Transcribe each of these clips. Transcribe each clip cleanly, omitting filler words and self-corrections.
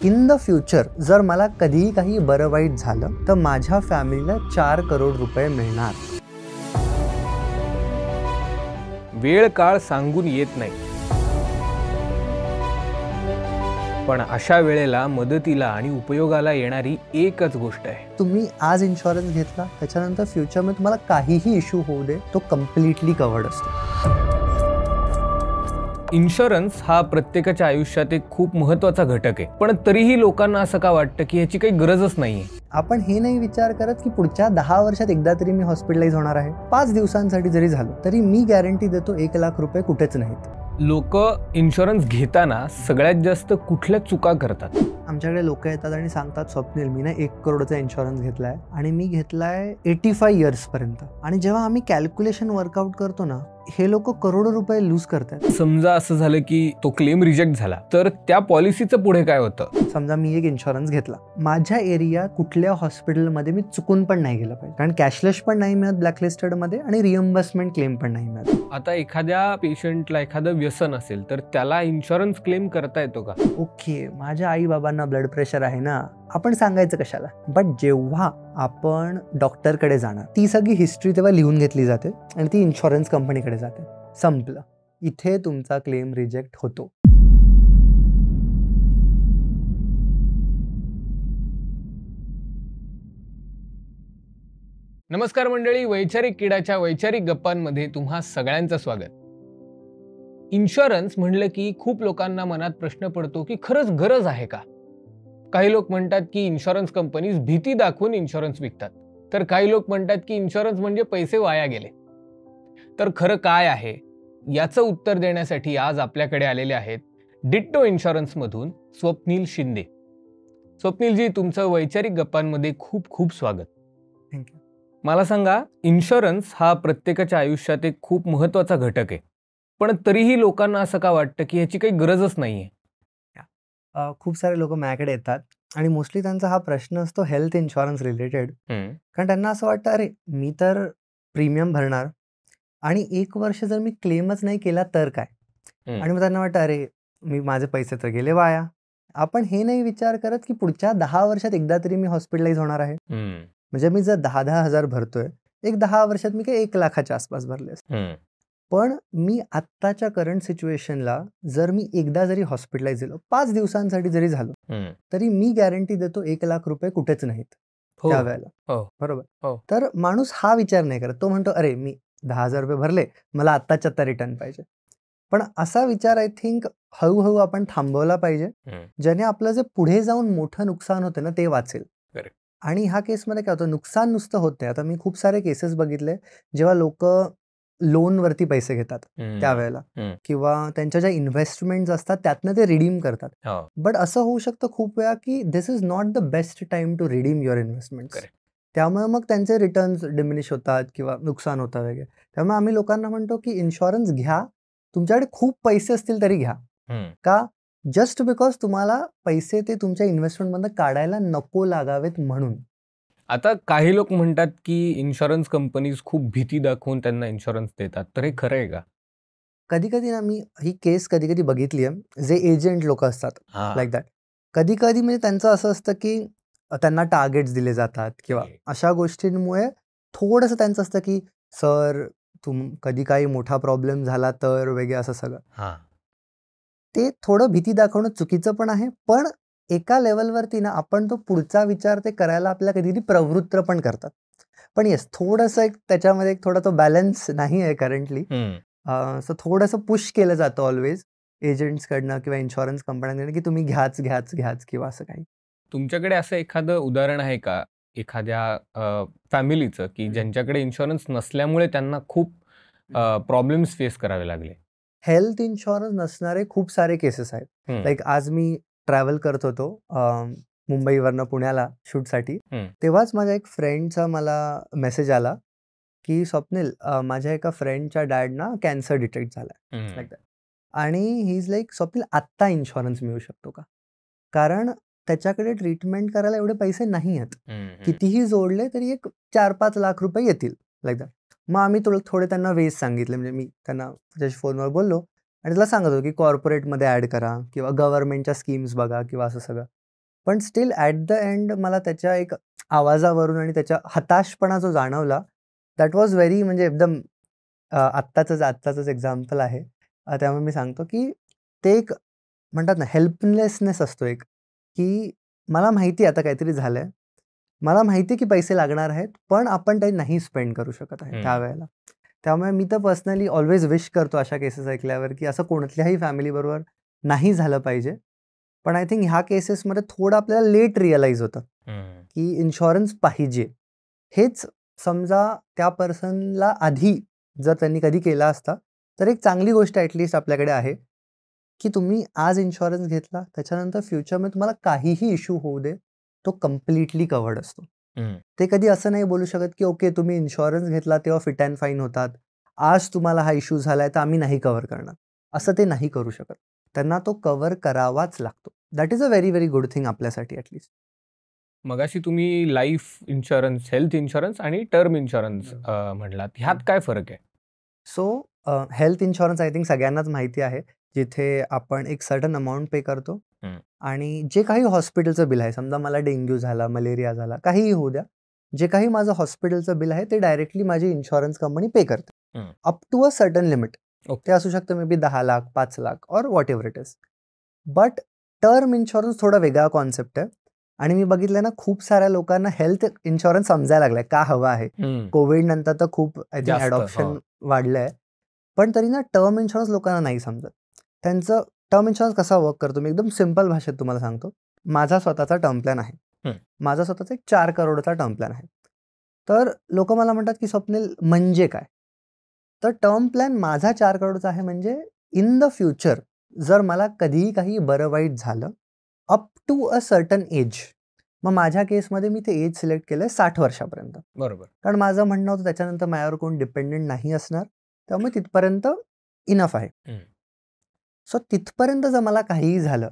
In the future जर मला कधीही काही बरं वाईट झालं तर माझ्या फॅमिलीला 4 करोड रुपये मिळणार. वेळ काळ सांगून येत नाही, पण अशा वेळेला मदतीला आणि उपयोगाला येणारी एकच गोष्ट आहे. तुम्ही आज इन्शुरन्स घेतला त्याच्यानंतर फ्युचरमध्ये तुम्हाला काहीही इश्यू होऊ दे तो कम्प्लिटली कव्हर्ड असतो. इन्शुरन्स हा प्रत्येकाच्या आयुष्यात एक खूप महत्त्वाचा घटक आहे, पण तरीही लोकांना असं का वाटतं की ह्याची काही गरजच नाहीये. आपण हे नाही विचार करत की पुढच्या 10 वर्षात एकदा तरी मी हॉस्पिटलाइज होणार आहे. 5 दिवसांसाठी जरी झालो तरी मी गॅरंटी देतो 1 लाख रुपये कुठेच नाहीत. लोक इन्शुरन्स घेताना सगळ्यात जास्त कुठल्या चुका करतात? आमच्याकडे लोक येतात आणि सांगतात, स्वप्नील मी ना 1 करोडचा इन्शुरन्स घेतलाय आणि मी घेतलाय 85 इयर्स पर्यंत. आणि जेव्हा आम्ही कॅल्क्युलेशन वर्कआउट करतो ना, हे लोक करोडो रुपये लूज करतात. समजा असं झालं की तो क्लेम रिजेक्ट झाला तर त्या पॉलिसीचं पुढे काय होतं? समजा मी एक इन्शुरन्स घेतला, माझ्या एरिया कुठल्या हॉस्पिटलमध्ये मी चुकून पण नाही गेलं पाहिजे, कारण कॅशलेस पण नाही मिळत ब्लॅकलिस्टेड मध्ये आणि रिएम्बर्समेंट क्लेम पण नाही मिळत. आता एखाद्या पेशंटला एखादं व्यसन असेल तर त्याला इन्शुरन्स क्लेम करता येतो का? ओके, माझ्या आई बाबांना ब्लड प्रेशर आहे ना, आपण सांगायचं कशाला. बट जेव्हा आपण डॉक्टरकडे जाणार ती सगळी हिस्ट्री तेव्हा लिहून घेतली जाते आणि ती इन्शुरन्स कंपनीकडे जाते. संपलं, इथे तुमचा क्लेम रिजेक्ट होतो. नमस्कार मंडळी, वैचारिक किडाच्या वैचारिक गप्पांमध्ये तुम्हा सगळ्यांचं स्वागत. इन्शुरन्स म्हणलं की खूप लोकांना मनात प्रश्न पडतो की खरंच गरज आहे का? काही लोक म्हणतात की इन्शुरन्स कंपनीज भीती दाखवून इन्शुरन्स विकतात, तर काही लोक म्हणतात की इन्शुरन्स म्हणजे पैसे वाया गेले. तर खरं काय आहे याचं उत्तर देण्यासाठी आज आपल्याकडे आलेले आहेत डिट्टो इन्शुरन्स मधून स्वप्नील शिंदे. स्वप्नीलजी, तुमचं वैचारिक गप्पांमध्ये खूप खूप स्वागत. थँक्यू. मला सांगा, इन्शुरन्स हा प्रत्येकाच्या आयुष्यात एक खूप महत्त्वाचा घटक आहे, पण तरीही लोकांना असं का वाटतं की ह्याची काही गरजच नाहीये? खूप सारे लोक माझ्याकडे येतात आणि मोस्टली त्यांचा हा प्रश्न असतो हेल्थ इन्शुरन्स रिलेटेड. कारण त्यांना असं वाटतं, अरे मी तर प्रीमियम भरणार आणि 1 वर्ष जर मी क्लेमच नाही केला तर काय. आणि मग त्यांना वाटतं, अरे मी माझे पैसे तर गेले वाया. आपण हे नाही विचार करत की पुढच्या 10 वर्षात एकदा तरी मी हॉस्पिटलाइज होणार आहे. म्हणजे मी जर 10,000 हजार भरतोय, एक 10 वर्षात मी काही 1 लाखाच्या आसपास भरले असते. पण मी आत्ताच्या करंट सिच्युएशनला जर मी एकदा जरी हॉस्पिटलाइज झालो 5 दिवसांसाठी जरी झालो तरी मी गॅरंटी देतो 1 लाख रुपये कुठेच नाहीत त्यावेळेला. बरोबर. तर माणूस हा विचार नाही करत. तो म्हणतो, अरे मी 10,000 रुपये भरले, मला आत्ताच्या आत्ता रिटर्न पाहिजे. पण असा विचार आय थिंक हळूहळू आपण थांबवला पाहिजे, ज्याने आपलं जे पुढे जाऊन मोठं नुकसान होतं ना ते वाचेल. आणि ह्या केसमध्ये काय होतं, नुकसान नुसतं होत नाही. आता मी खूप सारे केसेस बघितले जेव्हा लोक लोनवरती पैसे घेतात त्यावेळेला, किंवा त्यांच्या ज्या इन्व्हेस्टमेंट असतात त्यातनं ते रिडीम करतात. बट असं होऊ शकतं खूप वेळा की this is not the best time to redeem your investment. त्यामुळे मग त्यांचे रिटर्न्स डिमिनिश होतात किंवा नुकसान होतं वगैरे. त्यामुळे आम्ही लोकांना म्हणतो की इन्शुरन्स घ्या, तुमच्याकडे खूप पैसे असतील तरी घ्या. का? जस्ट बिकॉज तुम्हाला पैसे ते तुमच्या इन्व्हेस्टमेंटमधून काढायला नको लागावेत म्हणून. आता काही लोक म्हणतात की इन्शुरन्स कंपनीज खूप भीती दाखवून त्यांना इन्शुरन्स देतात, तर हे खरं आहे का? कधी कधी ना मी ही केस कधी कधी बघितली आहे, जे एजंट लोक असतात लाईक दॅट. कधी कधी म्हणजे त्यांचं असं असतं की त्यांना टार्गेट्स दिले जातात किंवा अशा गोष्टींमुळे थोडंसं त्यांचं असतं की सर कधी काही मोठा प्रॉब्लेम झाला तर वगैरे असं सगळं. ते थोडं भीती दाखवणं चुकीचं पण आहे, पण एका लेवलवरती ना आपण तो पुढचा विचार ते करायला आपल्याला कधी कधी प्रवृत्त पण करतात. पण येस, थोडंसं एक त्याच्यामध्ये एक थोडा तो बॅलन्स नाही आहे करंटली. सो थोडंसं पुश केलं जातं ऑलवेज एजंट्सकडनं किंवा इन्शुरन्स कंपन्यांकडनं की तुम्ही घ्याच किंवा असं काही. तुमच्याकडे असं एखादं उदाहरण आहे का एखाद्या फॅमिलीचं की ज्यांच्याकडे इन्शुरन्स नसल्यामुळे त्यांना खूप प्रॉब्लेम्स फेस करावे लागले? हेल्थ इन्शुरन्स नसणारे खूप सारे केसेस आहेत. लाईक आज मी ट्रॅव्हल करत होतो मुंबईवरनं पुण्याला शूटसाठी, तेव्हाच माझ्या एक फ्रेंडचा मला मेसेज आला की स्वप्नील, माझ्या एका फ्रेंडच्या डॅडना कॅन्सर डिटेक्ट झाला लाईक दॅट. आणि ही इज लाईक, स्वप्नील आत्ता इन्शुरन्स मिळू शकतो का? कारण त्याच्याकडे ट्रीटमेंट करायला एवढे पैसे नाही आहेत. कितीही जोडले तरी एक 4-5 लाख रुपये येतील लाईक दॅट. मग आम्ही थोडे त्यांना वेज सांगितले, म्हणजे मी त्यांना त्याच्या फोनवर बोललो आणि त्याला सांगत होतो की कॉर्पोरेटमध्ये ॲड करा किंवा गव्हर्नमेंटच्या स्कीम्स बघा किंवा असं सगळं. पण स्टिल ॲट द एंड मला त्याच्या एक आवाजावरून आणि त्याच्या हताशपणा जो जाणवला, दॅट वॉज व्हेरी म्हणजे एकदम आत्ताचंच एक्झाम्पल आहे. त्यामुळे मी सांगतो, की ते एक म्हणतात ना हेल्पलेसनेस असतो एक, की मला माहिती आहे आता काहीतरी झालंय. मला माहिती आहे की पैसे लागणार आहेत, पण आपण ते नाही स्पेंड करू शकत आहे त्यावेळेला. त्यामुळे मी तर पर्सनली ऑल्वेज विश करतो अशा केसेस ऐकल्यावर, की असं कोणत्याही फॅमिलीबरोबर नाही झालं पाहिजे. पण आय थिंक ह्या केसेसमध्ये थोडं आपल्याला लेट रिअलाईज होतं, की इन्शुरन्स पाहिजे. हेच समजा त्या पर्सनला आधी जर त्यांनी कधी केला असता, तर एक चांगली गोष्ट ॲटलीस्ट आपल्याकडे आहे, की तुम्ही आज इन्शुरन्स घेतला, त्याच्यानंतर फ्युचरमध्ये तुम्हाला काहीही इश्यू होऊ दे, तो कम्प्लिटली कव्हर्ड असतो. ते कधी असं नाही बोलू शकत, की ओके तुम्ही इन्शुरन्स घेतला तेव्हा फिट अँड फाईन होतात. आज तुम्हाला हा इश्यू झालाय तर आम्ही नाही कव्हर करणार. असं ते नाही करू शकत. त्यांना तो कव्हर करावाच लागतो. That is a very, very good thing आपल्यासाठी ॲटलीस्ट. मगाशी तुम्ही लाईफ इन्शुरन्स, हेल्थ इन्शुरन्स आणि टर्म इन्शुरन्स म्हटलात. ह्यात काय फरक आहे? So health insurance I think सगळ्यांनाच माहिती आहे, जिथे आपण एक सर्टन अमाउंट पे करतो आणि जे काही हॉस्पिटलचं बिल आहे, समजा मला डेंग्यू झाला, मलेरिया झाला, काहीही होऊ द्या, जे काही माझं हॉस्पिटलचं बिल आहे ते डायरेक्टली माझी इन्शुरन्स कंपनी पे करते. Up to a certain limit. ते असू शकतं मे बी 10 लाख, 5 लाख और what ever it is. But term insurance थोडा वेगळा कॉन्सेप्ट आहे आणि मी बघितलं ना खूप साऱ्या लोकांना हेल्थ इन्शुरन्स समजायला लागलाय का हवा आहे. कोविड नंतर तर खूप आय थिंक ॲडॉप्शन वाढलंय. पण तरी ना टर्म इन्शुरन्स लोकांना नाही समजत. त्यांचं टर्म इन्शुरन्स कसा वर्क करतो मी एकदम सिंपल भाषेत तुम्हाला सांगतो. माझा स्वतःचा टर्म प्लॅन आहे. माझा स्वतःचा एक 4 करोडचा टर्म प्लॅन आहे. तर लोक मला म्हणतात की स्वप्नील म्हणजे काय? तर टर्म प्लॅन माझा 4 करोडचा आहे म्हणजे इन द फ्युचर जर मला कधीही काही बरं वाईट झालं up to a certain age, मग माझ्या केसमध्ये मी ते एज सिलेक्ट केलंय 60 वर्षापर्यंत. बरोबर. कारण माझं म्हणणं होतं त्याच्यानंतर माझ्यावर कोण डिपेंडेंट नाही असणार, त्यामुळे तिथपर्यंत इनफ आहे. सो तिथपर्यंत जर मला काहीही झालं,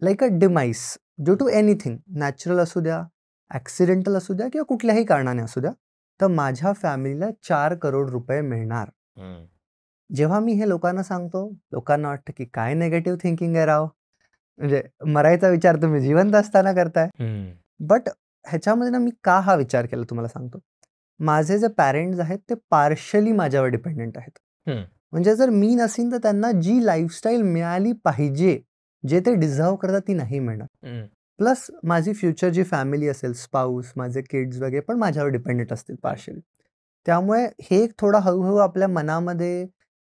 like a demise due to anything, natural असू द्या, ॲक्सिडेंटल असू द्या किंवा कुठल्याही कारणाने असू द्या, तर माझ्या फॅमिलीला 4 करोड रुपये मिळणार. जेव्हा मी हे लोकांना सांगतो, लोकांना वाटतं की काय निगेटिव्ह थिंकिंग आहे राव, म्हणजे मरायचा विचार तुम्ही जिवंत असताना करताय. बट ह्याच्यामध्ये ना मी का हा विचार केला तुम्हाला सांगतो. माझे जे पॅरेंट्स आहेत ते पार्शली माझ्यावर डिपेंडेंट आहेत. म्हणजे जर मी नसीन तर त्यांना जी लाईफस्टाईल मिळाली पाहिजे, जे ते डिझर्व करतात ती नाही मिळणार. प्लस माझी फ्युचर जी फॅमिली असेल, स्पाऊस, माझे किड्स वगैरे पण माझ्यावर डिपेंडेंट असतील पार्शली. त्यामुळे हे एक थोडं हळूहळू आपल्या मनामध्ये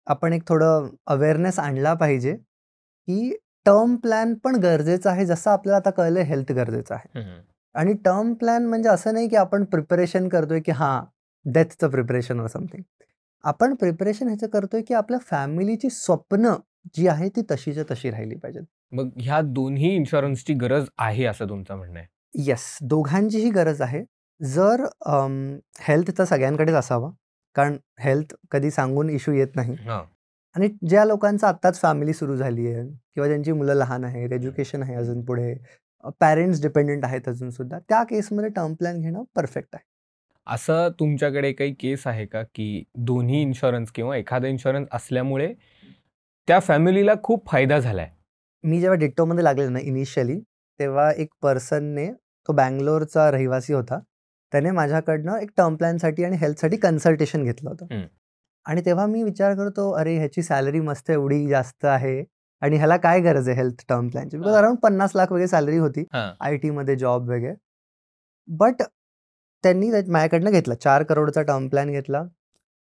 आपण एक थोडं अवेअरनेस आणला पाहिजे, की टर्म प्लॅन पण गरजेचा आहे, जसं आपल्याला आता कळलं हेल्थ गरजेचं आहे. आणि टर्म प्लॅन म्हणजे असं नाही की आपण प्रिपरेशन करतोय की हां, डेथचं प्रिपरेशन और समथिंग. आपण प्रिपरेशन ह्याचं करतोय की आपल्या फॅमिलीची स्वप्न जी आहे ती तशीच्या तशी राहिली पाहिजेत. मग ह्या दोन्ही इन्शुरन्सची गरज आहे असं तुमचं म्हणणं आहे? येस, दोघांचीही गरज आहे. जर हेल्थ तर सगळ्यांकडेच असावा, कारण हेल्थ कधी सांगून इश्यू येत नाही. आणि ज्या लोकांचं आत्ताच फॅमिली सुरू झाली आहे किंवा ज्यांची मुलं लहान आहेत, एज्युकेशन आहे अजून पुढे, पॅरेंट्स डिपेंडेंट आहेत अजून सुद्धा, त्या केसमध्ये टर्म प्लॅन घेणं परफेक्ट आहे. असं तुमच्याकडे काही केस आहे का, की दोन्ही इन्शुरन्स किंवा एखादा इन्शुरन्स असल्यामुळे त्या फॅमिलीला खूप फायदा झालाय? मी जेव्हा डिट्टोमध्ये लागलेलो ना इनिशियली, तेव्हा एक पर्सनने, तो बँगलोरचा रहिवासी होता, त्याने माझ्याकडनं एक टर्म प्लॅनसाठी आणि हेल्थसाठी कन्सल्टेशन घेतलं होतं. आणि तेव्हा मी विचार करतो, अरे ह्याची सॅलरी मस्त एवढी जास्त आहे आणि ह्याला काय गरज आहे हेल्थ टर्म प्लॅनची, बिकॉज अराउंड 50 लाख वगैरे सॅलरी होती, IT मध्ये जॉब वगैरे. बट त्यांनी माझ्याकडनं घेतला 4 करोडचा टर्म प्लॅन घेतला.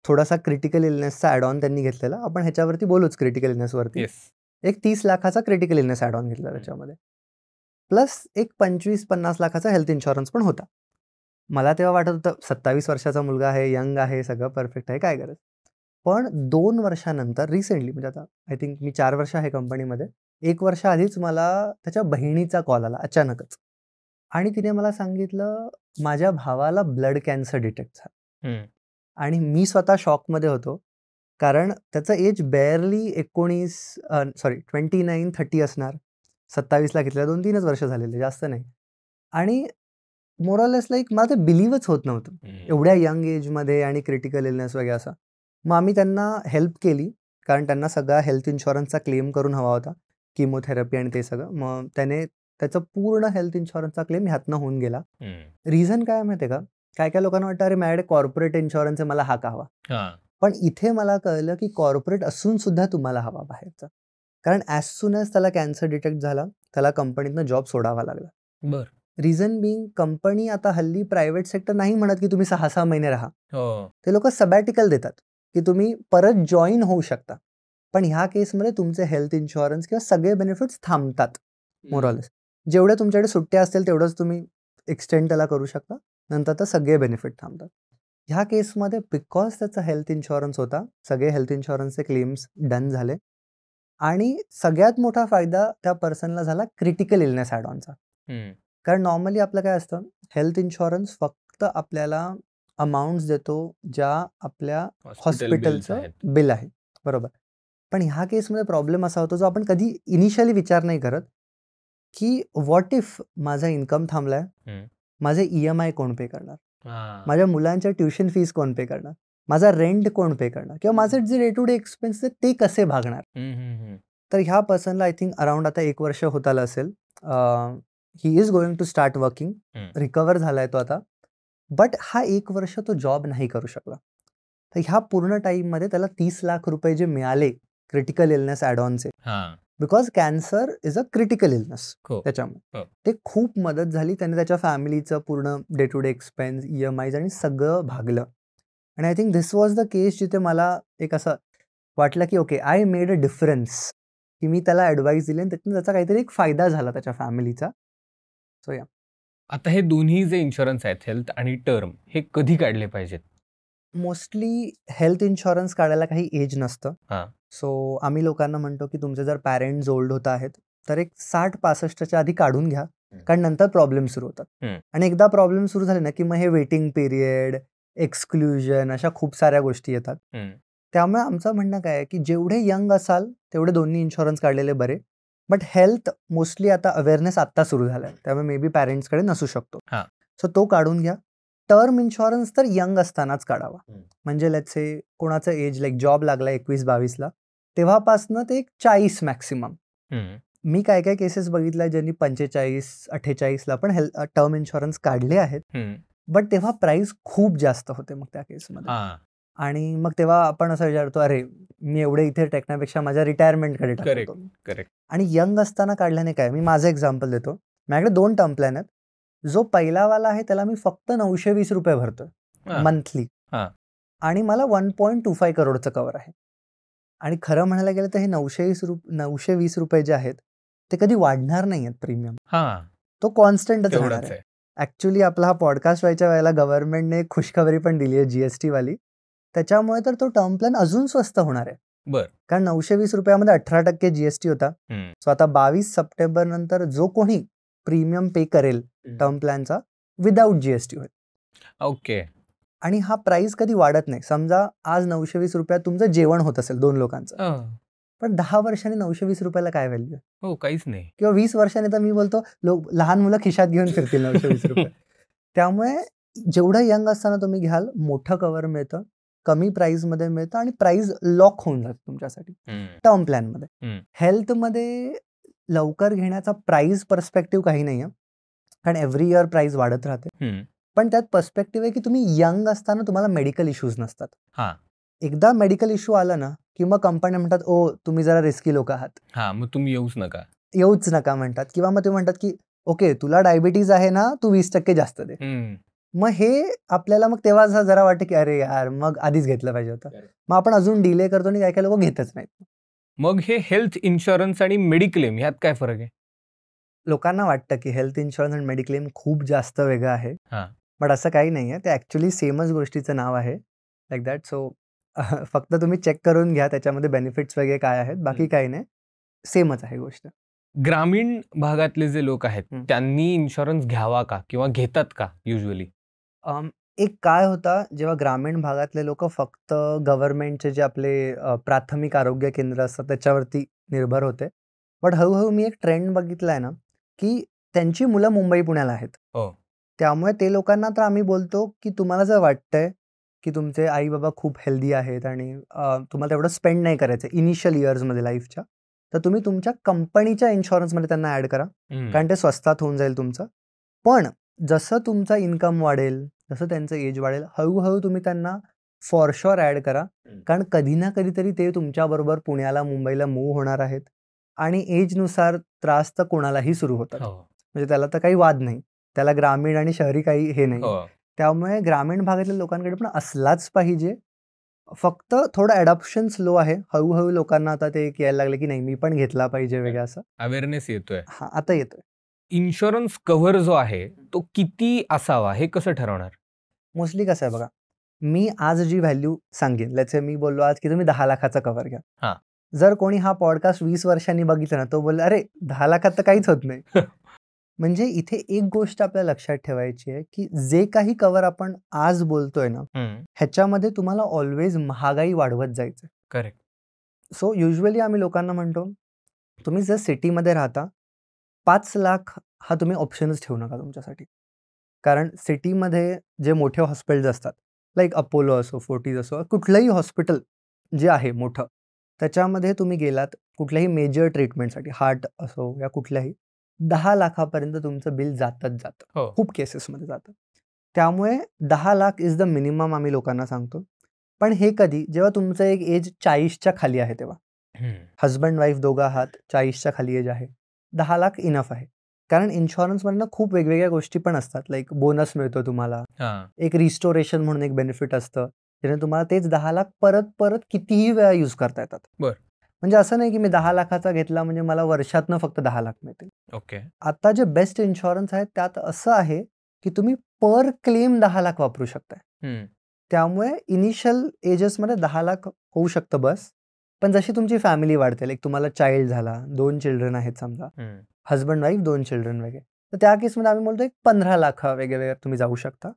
थोडासा क्रिटिकल इलनेसचा ॲड ऑन त्यांनी घेतलेला. आपण ह्याच्यावरती बोलूच क्रिटिकल इलनेसवरती. एक 30 लाखाचा क्रिटिकल इलनेस ॲड ऑन घेतला त्याच्यामध्ये. प्लस एक 25-50 लाखाचा हेल्थ इन्शुरन्स पण होता. मला तेव्हा वाटत होतं 27 वर्षाचा मुलगा आहे, यंग आहे, सगळं परफेक्ट आहे, काय गरज. पण 2 वर्षानंतर रिसेंटली, म्हणजे आता आय थिंक मी 4 वर्ष आहे कंपनीमध्ये, 1 वर्ष आधीच मला त्याच्या बहिणीचा कॉल आला अचानकच. आणि तिने मला सांगितलं, माझ्या भावाला ब्लड कॅन्सर डिटेक्ट झालं. आणि मी स्वतः शॉकमध्ये होतो, कारण त्याचं एज बेअरली 29-30 असणार. 27ला घेतलेलं, 2-3च वर्ष झालेले, जास्त नाही. आणि मोरलेस लाईक मला ते बिलीव्हच होत नव्हतं, एवढ्या यंग एजमध्ये आणि क्रिटिकल इलनेस वगैरे असं. मग आम्ही त्यांना हेल्प केली, कारण त्यांना सगळा हेल्थ इन्शुरन्सचा क्लेम करून हवा होता, किमोथेरपी आणि ते सगळं. मग त्याने त्याचं पूर्ण हेल्थ इन्शुरन्सचा क्लेम ह्यातनं होऊन गेला. हम्म. रिझन काय माहितीये का, काय काय लोकांना वाटतं अरे माझ्याकडे कॉर्पोरेट इन्शुरन्स आहे, मला हा का हवा. हा. पण इथे मला कळलं की कॉर्पोरेट असून सुद्धा तुम्हाला हवा बाहेरचा. कारण ॲज सून ॲज त्याला कॅन्सर डिटेक्ट झाला, त्याला कंपनीतनं जॉब सोडावा लागला. बर. रिझन बिंग, कंपनी आता हल्ली प्रायव्हेट सेक्टर नाही म्हणत की तुम्ही 6-6 महिने राहा. हो. ते लोक सबॅटिकल देतात की तुम्ही परत जॉईन होऊ शकता. पण ह्या केसमध्ये तुमचे हेल्थ इन्शुरन्स किंवा सगळे बेनिफिट्स थांबतात मोरॉलेस. जेवढे तुमच्याकडे सुट्ट्या असतील तेवढंच तुम्ही एक्सटेंड त्याला करू शकता, नंतर तर सगळे बेनिफिट थांबतात. ह्या केसमध्ये बिकॉज त्याचा हेल्थ इन्शुरन्स होता, सगळे हेल्थ इन्शुरन्सचे क्लेम्स डन झाले. आणि सगळ्यात मोठा फायदा त्या पर्सनला झाला क्रिटिकल इलनेस ॲड ऑनचा. कारण नॉर्मली आपलं काय असतं, हेल्थ इन्शुरन्स फक्त आपल्याला अमाऊंट्स देतो ज्या आपल्या हॉस्पिटलचं बिल आहे, बरोबर. पण ह्या केसमध्ये प्रॉब्लेम असा होतो जो आपण कधी इनिशियली विचार नाही करत, की व्हॉट इफ माझा इन्कम थांबलाय, माझे EMI कोण पे करणार, माझ्या मुलांच्या ट्युशन फीस कोण पे करणार, माझा रेंट कोण पे करणार, किंवा माझे जे डे टू डे एक्सपेन्स आहेत ते कसे भागणार. तर ह्या पर्सनला आय थिंक अराउंड आता 1 वर्ष होत आलं असेल. He is going to start working, recover झालाय तो आता. बट हा 1 वर्ष तो जॉब नाही करू शकला. तर ह्या पूर्ण टाईममध्ये त्याला 30 लाख रुपये जे मिळाले क्रिटिकल इलनेस ॲड ऑनचे, because cancer is a critical illness, त्याच्यामुळे ते खूप मदत झाली. त्याने त्याच्या फॅमिलीचं पूर्ण day to day expense, EMIs आणि सगळं भागलं. आणि I think this was the case जिथे मला एक असं वाटलं की okay, I made a difference, की मी त्याला ॲडवाईस दिली आणि त्यातून त्याचा काहीतरी एक फायदा झाला त्याच्या फॅमिलीचा. सो या. आता हे दोन्ही जे इन्शुरन्स आहेत, हेल्थ आणि टर्म, हे कधी काढले पाहिजेत? मोस्टली हेल्थ इन्शुरन्स काढायला काही एज नसतं. सो आम्ही लोकांना म्हणतो की तुमचे जर पॅरेंट्स ओल्ड होत आहेत तर एक 60-65च्या आधी काढून घ्या, कारण नंतर प्रॉब्लेम सुरू होतात. आणि एकदा प्रॉब्लेम सुरू झाले ना की मग हे वेटिंग पिरियड, एक्सक्लुजन, अशा खूप साऱ्या गोष्टी येतात. त्यामुळे आमचं म्हणणं काय आहे की जेवढे यंग असाल तेवढे दोन्ही इन्शुरन्स काढलेले बरे. बट हेल्थ मोस्टली आता अवेअरनेस आत्ता सुरू झाला आहे, त्यामुळे मे बी पॅरेंट्सकडे नसू शकतो. सो तो काढून घ्या. टर्म इन्शुरन्स तर यंग असतानाच काढावा. म्हणजे लेट्स से कोणाचं एज लाईक जॉब लागला 21-22ला, तेव्हापासनं ते 40 मॅक्सिमम. मी काय काय केसेस बघितल्या ज्यांनी 45-48ला पण टर्म इन्शुरन्स काढले आहेत. बट तेव्हा प्राइस खूप जास्त होते मग त्या केसमध्ये. आणि मग तेव्हा आपण असं विचारतो, अरे मी एवढे इथे टेकण्यापेक्षा माझ्या रिटायरमेंटकडे टाकतो. आणि यंग असताना काढल्याने काय, मी माझं एक्झाम्पल देतो. माझ्याकडे 2 टर्म प्लॅन आहेत. जो पहिलावाला आहे त्याला मी फक्त 920 रुपये भरतोय मंथली, आणि मला 1.25 करोडचं कव्हर आहे. आणि खरं म्हणायला गेलं तर हे 920 रुपये जे आहेत ते कधी वाढणार नाही आहेत प्रीमियम. तो कॉन्स्टंटच राहणार आहे. ऍक्च्युली आपला हा पॉडकास्ट व्हायच्या वेळेला गव्हर्नमेंटने खुशखबरी पण दिली आहे GST वाली. त्याच्यामुळे तर तो टर्म प्लॅन अजून स्वस्त होणार आहे. कारण 920 रुपयामध्ये 18% GST होता. सो आता 22 सप्टेंबर नंतर जो कोणी प्रीमियम पे करेल टर्म प्लॅनचा विदाऊट GST होईल. ओके. आणि हा प्राइस कधी वाढत नाही. समजा आज 920 रुपयात तुमचं जेवण होत असेल 2 लोकांचं, पण 10 वर्षांनी 920 रुपयाला काय व्हॅल्यू? हो, काहीच नाही. किंवा 20 वर्षांनी तर मी बोलतो लहान मुलं खिशात घेऊन फिरतील 920 रुपये. त्यामुळे जेवढं यंग असताना तुम्ही घ्याल, मोठं कव्हर मिळतं, कमी प्राइसमध्ये मिळतं आणि प्राइस लॉक होऊन जातं तुमच्यासाठी टर्म प्लॅनमध्ये. हेल्थमध्ये लवकर घेण्याचा प्राइस पर्स्पेक्टिव्ह काही नाही आहे, कारण एव्हरी इयर प्राइस वाढत राहते. पण त्यात पर्स्पेक्टिव्ह आहे की तुम्ही यंग असताना तुम्हाला मेडिकल इश्यूज नसतात. एकदा मेडिकल इश्यू आला ना की मग कंपन्या म्हणतात, ओ तुम्ही जरा रिस्की लोक आहात, मग तुम्ही येऊच नका म्हणतात. किंवा मग ते म्हणतात की ओके तुला डायबिटीज आहे ना, तू 20% जास्त दे. मग हे आपल्याला मग तेव्हा जरा वाटतं की अरे यार, मग आधीच घेतलं पाहिजे होतं. मग आपण अजून डिले करतो आणि काही लोक घेतच नाहीत. मग हे हेल्थ इन्शुरन्स आणि मेडिक्लेम ह्यात काय फरक आहे? लोकांना वाटतं की हेल्थ इन्शुरन्स आणि मेडिक्लेम खूप जास्त वेगळं आहे, बट असं काही नाही आहे. ते ॲक्च्युली सेमच गोष्टीचं नाव आहे, लाईक दॅट. सो फक्त तुम्ही चेक करून घ्या त्याच्यामध्ये बेनिफिट्स वगैरे काय आहेत, बाकी काही नाही, सेमच आहे गोष्ट. ग्रामीण भागातले जे लोक आहेत त्यांनी इन्शुरन्स घ्यावा का किंवा घेतात का युजली? एक काय होता, जेव्हा ग्रामीण भागातले लोक फक्त गव्हर्नमेंटचे जे आपले प्राथमिक आरोग्य केंद्र असतात त्याच्यावरती निर्भर होते. बट हळूहळू मी एक ट्रेंड बघितलाय ना की त्यांची मुलं मुंबई पुण्याला आहेत. त्यामुळे ते लोकांना तर आम्ही बोलतो की तुम्हाला जर वाटतंय की तुमचे आई बाबा खूप हेल्दी आहेत आणि तुम्हाला तेवढं स्पेंड नाही करायचं इनिशियल इयर्समध्ये लाईफच्या, तर तुम्ही तुमच्या कंपनीच्या इन्शुरन्समध्ये त्यांना ॲड करा, कारण ते स्वस्तात होऊन जाईल तुमचं. पण जसं तुमचा इन्कम वाढेल, जसं त्यांचं एज वाढेल, हळूहळू तुम्ही त्यांना फॉर शुअर ॲड करा, कारण कधी ना कधीतरी ते तुमच्याबरोबर पुण्याला मुंबईला मूव्ह होणार आहेत आणि एजनुसार त्रास तर कोणालाही सुरू होतात. म्हणजे त्याला तर काही वाद नाही, त्याला ग्रामीण आणि शहरी काही हे नाही. त्यामुळे ग्रामीण भागातल्या लोकांकडे पण असलाच पाहिजे. फक्त थोडं अडॉप्शन स्लो आहे. हळूहळू लोकांना आता ते यायला लागले की नाही मी पण घेतला पाहिजे वगैरे असं अवेअरनेस येतोय. हा आता येतोय. इन्शुरन्स कव्हर जो आहे तो किती असावा हे कसं ठरवणार? मोस्टली कसं आहे बघा, मी आज जी व्हॅल्यू सांगेन, लेट्स से मी बोललो आज की तुम्ही 10 लाखाचा कव्हर घ्या. जर कोणी हा पॉडकास्ट 20 वर्षांनी बघितला ना, तो बोलला अरे 10 लाखात तर काहीच होत नाही. म्हणजे इथे एक गोष्ट आपल्याला लक्षात ठेवायची आहे की जे काही कव्हर आपण आज बोलतोय ना, ह्याच्यामध्ये तुम्हाला ऑलवेज महागाई वाढवत जायचं. करेक्ट. सो युजली आम्ही लोकांना म्हणतो, तुम्ही जर सिटीमध्ये राहता, 5 लाख हा तुम्ही ऑप्शनच ठेवू नका तुमच्यासाठी. कारण सिटीमध्ये जे मोठे हॉस्पिटल्स असतात, लाईक अपोलो असो, फोर्टीज असो, कुठलंही हॉस्पिटल जे आहे मोठं, त्याच्यामध्ये तुम्ही गेलात कुठल्याही मेजर ट्रीटमेंटसाठी, हार्ट असो या कुठल्याही, 10 लाखापर्यंत तुमचं बिल जातच जातं. खूप केसेसमध्ये जातं. त्यामुळे 10 लाख इज द मिनिमम आम्ही लोकांना सांगतो. पण हे कधी, जेव्हा तुमचं एक एज 40च्या खाली आहे तेव्हा. हजबंड वाईफ दोघं आहात, 40च्या खाली एज आहे, 10 लाख इनफ आहे. कारण इन्शुरन्समधनं खूप वेगवेगळ्या गोष्टी पण असतात, लाईक बोनस मिळतो तुम्हाला, एक रिस्टोरेशन म्हणून एक बेनिफिट असतं, ज्याने तुम्हाला तेच 10 लाख परत परत कितीही वेळा यूज करता येतात. म्हणजे असं नाही की मी 10 लाखाचा घेतला म्हणजे मला वर्षातनं फक्त 10 लाख मिळतील. ओके. आता जे बेस्ट इन्शुरन्स आहेत त्यात असं आहे की तुम्ही पर क्लेम 10 लाख वापरू शकताय. त्यामुळे इनिशियल एजेसमध्ये 10 लाख होऊ शकतं बस. पण जशी तुमची फॅमिली वाढते, लाईक तुम्हाला चाइल्ड झाला, 2 चिल्ड्रन आहेत समजा, हजबंड वाईफ 2 चिल्ड्रन वगैरे, तर त्या केसमध्ये आम्ही म्हणतो एक 15 लाख वेगवेगळ्या तुम्ही जाऊ शकता.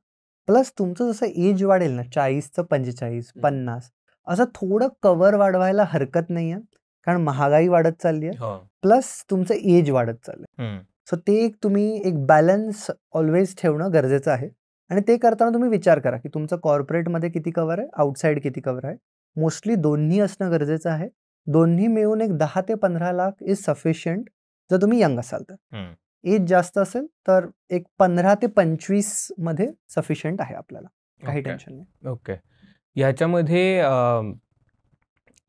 प्लस तुमचं जसं एज वाढेल ना, 40चं 45, 50 असं थोडं कव्हर वाढवायला हरकत नाही आहे, कारण महागाई वाढत चालली आहे, प्लस तुमचं एज वाढत चाललंय. सो ते एक तुम्ही एक बॅलन्स ऑलवेज ठेवणं गरजेचं आहे. आणि ते करताना तुम्ही विचार करा की तुमचं कॉर्पोरेटमध्ये किती कव्हर आहे, आउटसाईड किती कव्हर आहे. मोस्टली दोन्ही असणं गरजेचं आहे. दोन्ही मिळून एक 10 ते 15 लाख इज सफिशियंट जर तुम्ही यंग असाल तर. एज जास्त असेल तर एक 15 ते 25 मध्ये सफिशियंट आहे आपल्याला, काही टेन्शन नाही. ओके. ह्याच्यामध्ये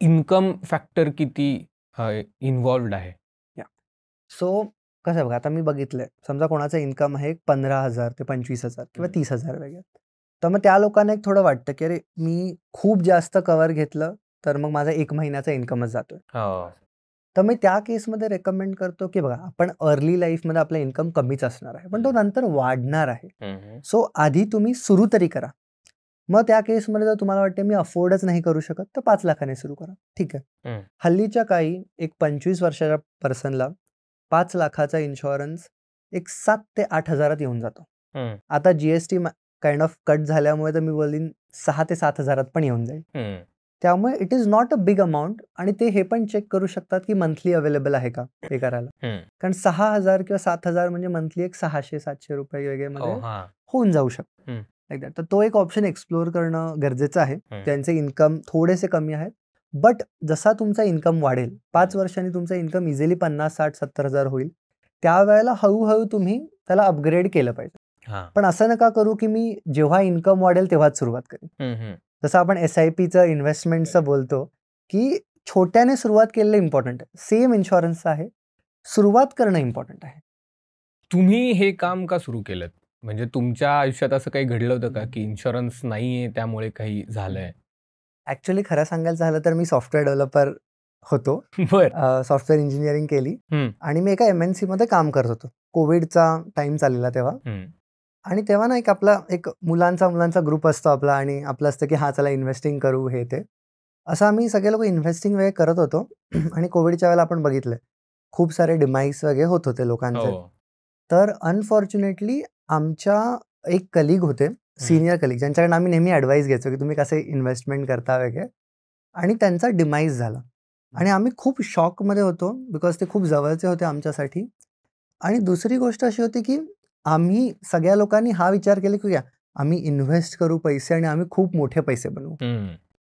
इन्कम फॅक्टर किती इन्व्हॉल्व्ड आहे? सो कसं आहे बघा, आता मी बघितलंय, समजा कोणाचं इन्कम आहे 15,000 ते 25,000 किंवा 30,000 वगैरे, तर मग त्या लोकांना एक थोडं वाटतं की अरे मी खूप जास्त कव्हर घेतलं तर मग माझा 1 महिन्याचा इन्कमच जातोय. तर मी त्या केसमध्ये रेकमेंड करतो की बघा, आपण अर्ली लाईफमध्ये आपला इन्कम कमीच असणार आहे, पण तो नंतर वाढणार आहे. सो आधी तुम्ही सुरू तरी करा. मग त्या केसमध्ये जर तुम्हाला वाटते मी अफोर्डच नाही करू शकत, तर 5 लाखाने सुरू करा, ठीक आहे. हल्लीच्या काही एक 25 वर्षाच्या पर्सनला 5 लाखाचा इन्शुरन्स एक 7 ते 8 हजारात येऊन जातो. आता जीएसटी काइंड ऑफ कट झाल्यामुळे तर मी बोलीन 6 ते 7 हजारात पण येऊन जाईल. त्यामुळे it is not a big amount. आणि ते हे पण चेक करू शकतात की मंथली अवेलेबल आहे का पे करायला. कारण 6,000 किंवा 7,000 म्हणजे मंथली एक 600-700 रुपये वगैरे मध्ये होऊन जाऊ शकतो. Like that. तर तो एक ऑप्शन एक्सप्लोर करणं गरजेचं आहे. त्यांचे इन्कम थोडेसे कमी आहेत, बट जसा तुमचा इन्कम वाढेल, 5 वर्षांनी तुमचा इन्कम इझिली 50, 60, 70 हजार होईल. त्यावेळेला हळूहळू तुम्ही त्याला अपग्रेड केलं पाहिजे. पण असं नका करू की मी जेव्हा इन्कम वाढेल तेव्हाच सुरुवात करेन. जसं आपण SIPचं इन्व्हेस्टमेंटचं बोलतो की छोट्याने सुरुवात केलेलं इम्पॉर्टंट आहे. सेम इन्शुरन्सचं आहे, सुरुवात करणं इम्पॉर्टंट आहे. तुम्ही हे काम का सुरू केलं? म्हणजे तुमच्या आयुष्यात असं काही घडलं होतं का की इन्शुरन्स नाहीये त्यामुळे काही झालंय? ऍक्च्युअली खरं सांगायचं झालं तर मी सॉफ्टवेअर डेव्हलपर होतो. सॉफ्टवेअर इंजिनिअरिंग केली आणि मी एका MNC मध्ये काम करत होतो. कोविडचा टाइम चाललेला तेव्हा. आणि तेव्हा ना एक मुलांचा ग्रुप असतो आपला आणि आपलं असतं की हा चला इन्व्हेस्टिंग करू हे ते. असं आम्ही सगळे लोक इन्व्हेस्टिंग वगैरे करत होतो. आणि कोविडच्या वेळेला आपण बघितलंय खूप सारे डिमाईस वगैरे होत होते लोकांचे. तर अनफॉर्च्युनेटली आमच्या एक कलिग होते, सिनियर कलिग, ज्यांच्याकडे आम्ही नेहमी ॲडवाईस घ्यायचो की तुम्ही कसे इन्व्हेस्टमेंट करता वगैरे. आणि त्यांचा डिमाईज झाला आणि आम्ही खूप शॉकमध्ये होतो, बिकॉज ते खूप जवळचे होते आमच्यासाठी. आणि दुसरी गोष्ट अशी होती की आम्ही सगळ्या लोकांनी हा विचार केला की आम्ही इन्व्हेस्ट करू पैसे आणि आम्ही खूप मोठे पैसे बनवू.